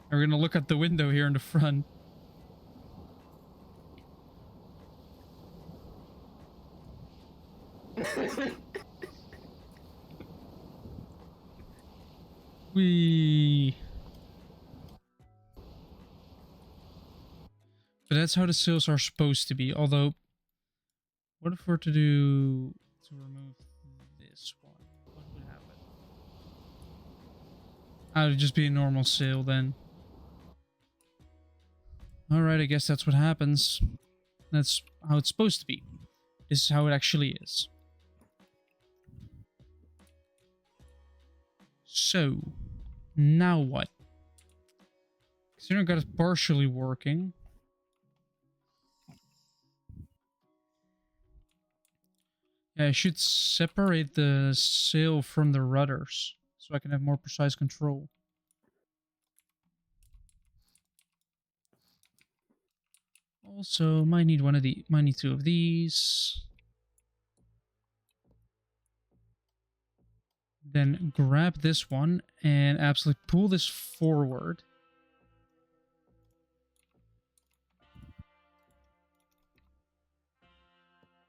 And we're gonna look at the window here in the front. But that's how the sails are supposed to be. Although, what if we're to remove this one? What would happen? It would just be a normal sail then. Alright, I guess that's what happens. That's how it's supposed to be. This is how it actually is. So, now what? Considering I got it partially working. Yeah, I should separate the sail from the rudders so I can have more precise control. Also, might need two of these. Then grab this one and absolutely pull this forward.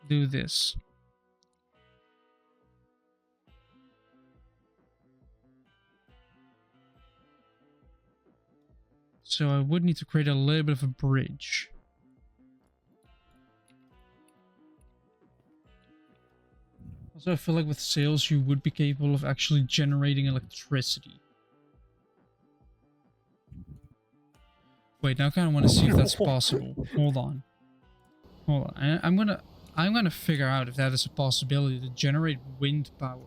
Do this. So I would need to create a little bit of a bridge. Also, I feel like with sails you would be capable of actually generating electricity. Wait, now I kind of want to see if that's possible. Hold on. Hold on. I'm gonna figure out if that is a possibility to generate wind power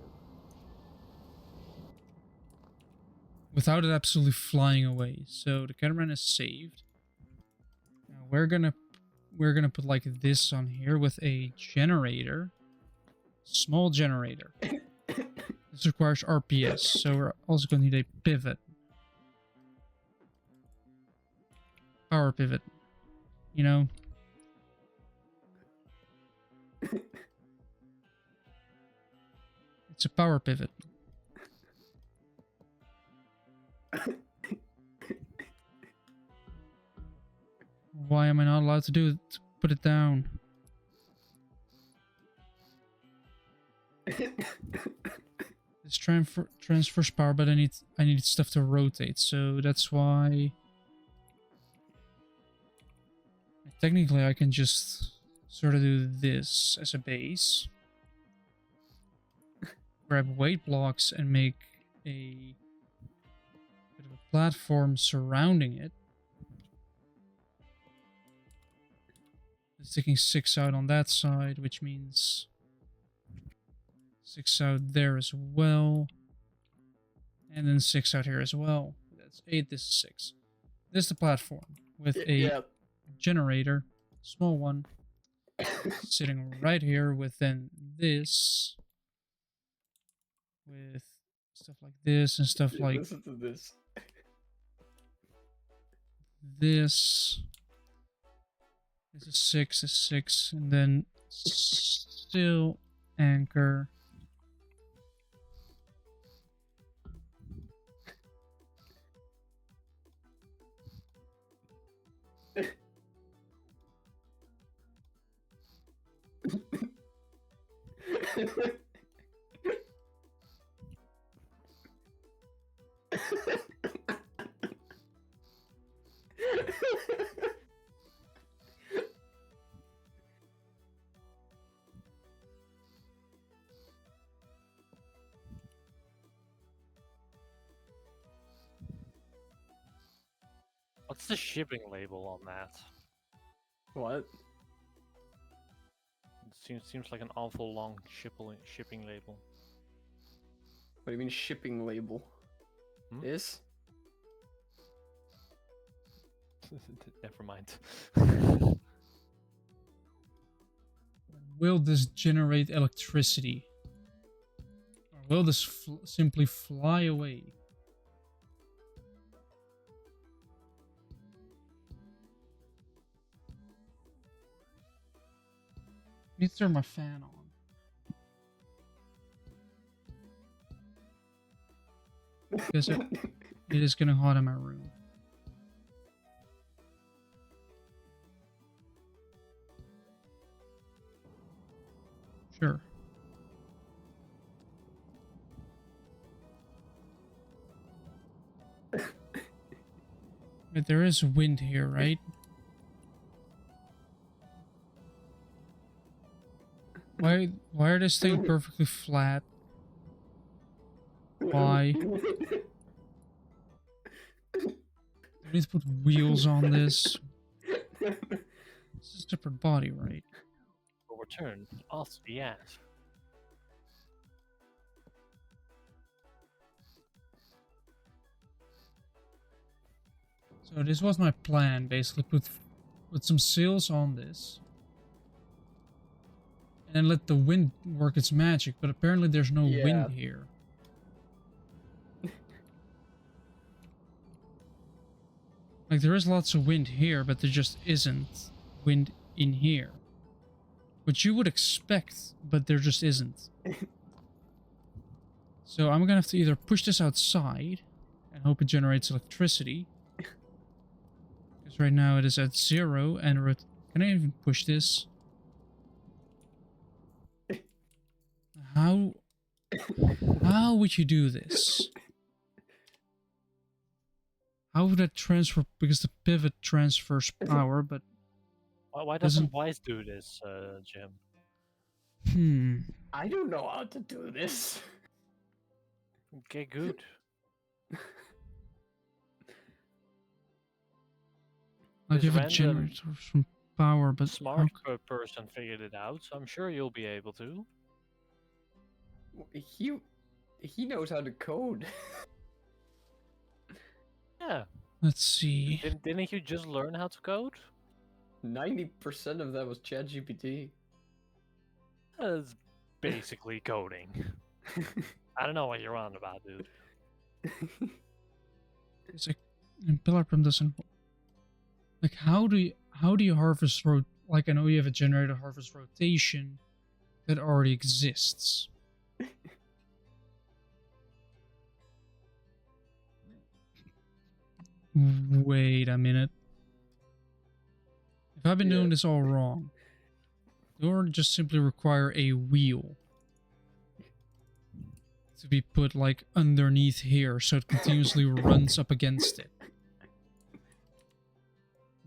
without it absolutely flying away. So the catamaran is saved. Now we're gonna put like this on here with a generator. Small generator. This requires RPS, so we're also going to need a pivot. Power pivot. You know? It's a power pivot. Why am I not allowed to do it? Put it down. This transfers power, but I need stuff to rotate, so that's why technically I can just sort of do this as a base, grab weight blocks and make a bit of a platform surrounding it. It's taking 6 out on that side, which means 6 out there as well. And then 6 out here as well. That's 8, this is 6. This is the platform with a generator, small one, sitting right here with then this, with stuff like this and stuff like Listen to this. this. This is 6, is 6, and then still anchor. What's the shipping label on that? What? It seems like an awful long shipping label. What do you mean shipping label? Hmm? This? Never mind. Will this generate electricity? Or will this simply fly away? I need to turn my fan on. Because it is getting hot in my room. Sure. But there is wind here, right? Why are this thing perfectly flat? Why? I need to put wheels on this. This is a separate body, right? Overturned. Also, yes. So this was my plan, basically put some sails on this. And let the wind work its magic, but apparently there's no wind here. Like, there is lots of wind here, but there just isn't wind in here. Which you would expect, but there just isn't. So I'm gonna have to either push this outside and hope it generates electricity. Because right now it is at 0 and can I even push this? How would you do this? How would that transfer? Because the pivot transfers power, but Why doesn't Wise do this, Jim? I don't know how to do this. Okay, good. I give it random generators from power, but Smart person figured it out, so I'm sure you'll be able to. He knows how to code. Yeah. Let's see. Didn't you just learn how to code? 90% of that was ChatGPT. That's basically coding. I don't know what you're on about, dude. It's like Pillarprim doesn't. Like, how do you harvest like, I know you have a generator harvest rotation that already exists. Wait a minute. If I've been doing this all wrong, or just simply require a wheel to be put like underneath here so it continuously runs up against it.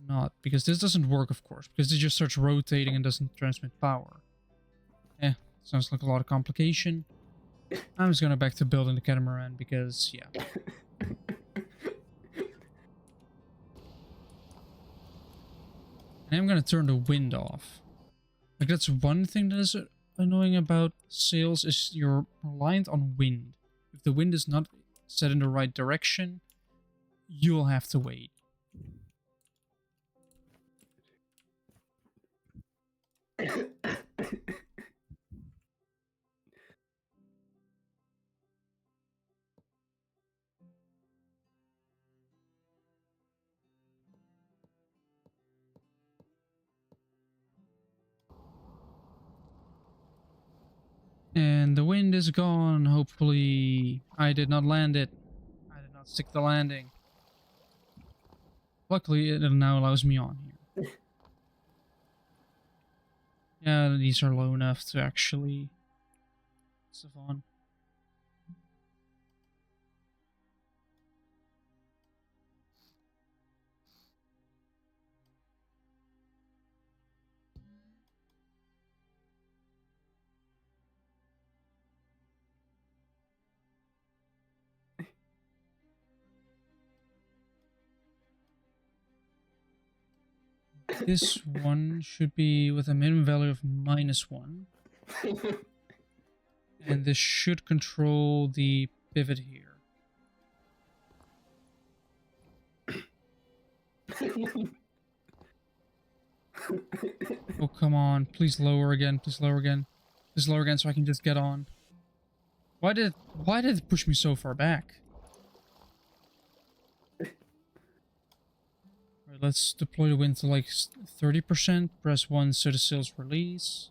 Not because this doesn't work, of course, because it just starts rotating and doesn't transmit power. Sounds like a lot of complication. I'm just gonna back to building the catamaran because yeah. And I'm gonna turn the wind off. Like, that's one thing that is annoying about sails, is you're reliant on wind. If the wind is not set in the right direction, you'll have to wait. And the wind is gone. Hopefully, I did not land it. I did not stick the landing. Luckily, it now allows me on here. Yeah, these are low enough to actually stuff on. This one should be with a minimum value of -1. And this should control the pivot here. Oh, come on. Please lower again. Please lower again. Please lower again so I can just get on. Why did it push me so far back? Right, let's deploy the wind to like 30%. Press 1 so the sails release.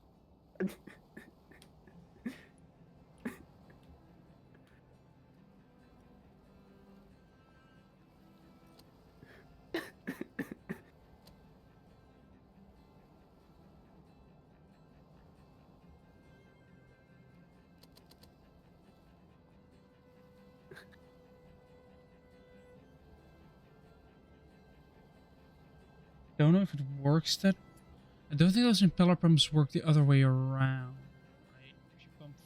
Don't know if it works that. I don't think those impeller pumps work the other way around. Right? If you pump.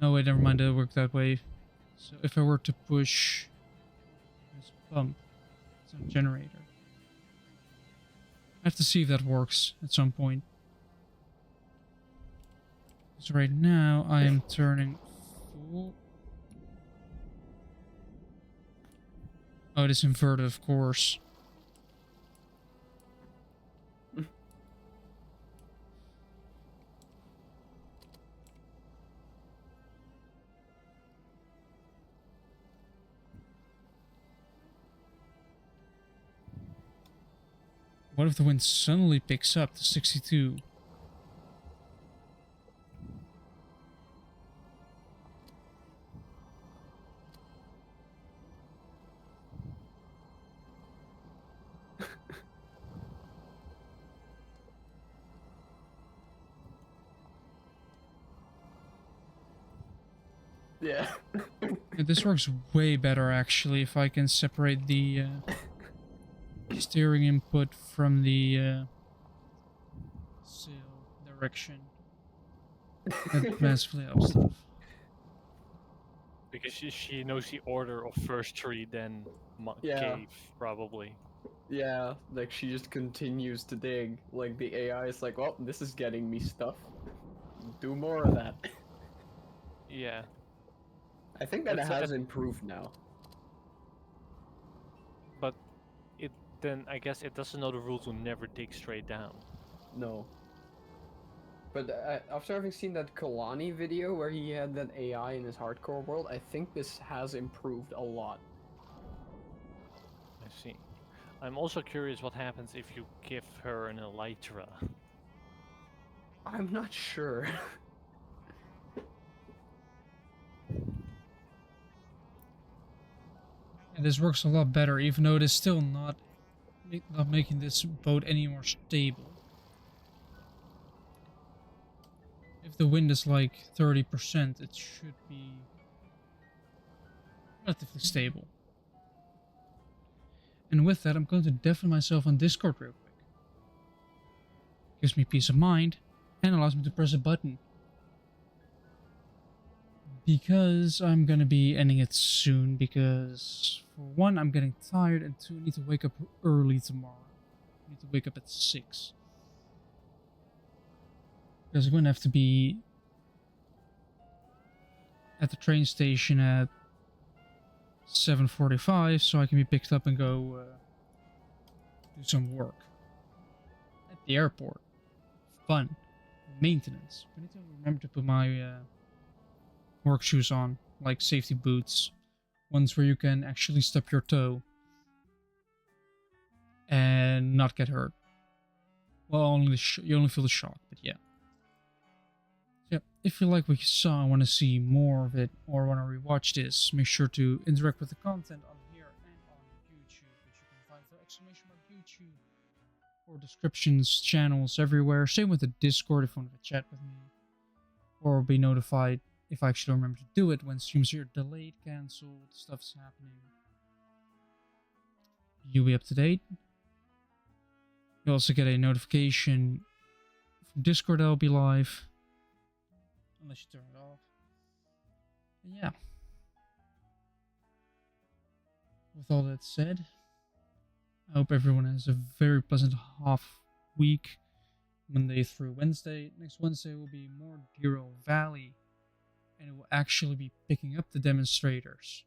No, wait, never mind. They work that way. So if I were to push this pump, it's a generator. I have to see if that works at some point. So right now I am turning full. Oh, it is inverted, of course. What if the wind suddenly picks up to 62? Yeah. Yeah, this works way better actually if I can separate the steering input from the sail direction. That massively helps stuff. Because she knows the order of first tree, then Yeah. cave, probably. Yeah, like she just continues to dig. Like the AI is like, well, this is getting me stuff. Do more of that. Yeah. I think that it That's- has improved now. But it then I guess it doesn't know the rule to never dig straight down. No. But after having seen that Kalani video where he had that AI in his hardcore world, I think this has improved a lot. I see. I'm also curious what happens if you give her an elytra. I'm not sure. And this works a lot better, even though it is still not making this boat any more stable. If the wind is like 30%, it should be relatively stable. And with that, I'm going to deafen myself on Discord real quick. Gives me peace of mind and allows me to press a button. Because I'm gonna be ending it soon, because for one, I'm getting tired, and two, I need to wake up early tomorrow. I need to wake up at 6. Because I'm gonna have to be at the train station at 7:45, so I can be picked up and go do some work at the airport. fun. Maintenance. I need to remember to put my work shoes on, like safety boots. Ones where you can actually stub your toe and not get hurt. Well, only you only feel the shock, but yeah. Yeah, if you like what you saw and want to see more of it or want to rewatch this, make sure to interact with the content on here and on YouTube, which you can find for !YouTube or descriptions, channels everywhere. Same with the Discord if you want to chat with me, or be notified if I actually remember to do it when streams are delayed, cancelled, stuff's happening. You'll be up to date. You also get a notification from Discord that will be live. Unless you turn it off. And yeah. With all that said, I hope everyone has a very pleasant half week. Monday through Wednesday. Next Wednesday will be more Dero Valley. And it will actually be picking up the demonstrators.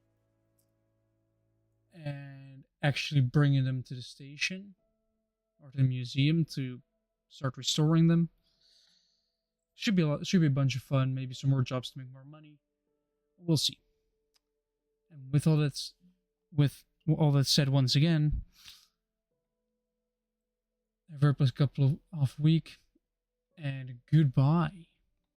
And actually bringing them to the station. Or to the museum to start restoring them. Should be a bunch of fun. Maybe some more jobs to make more money. We'll see. And with all that said, once again, a very pleasant couple of off week, and goodbye.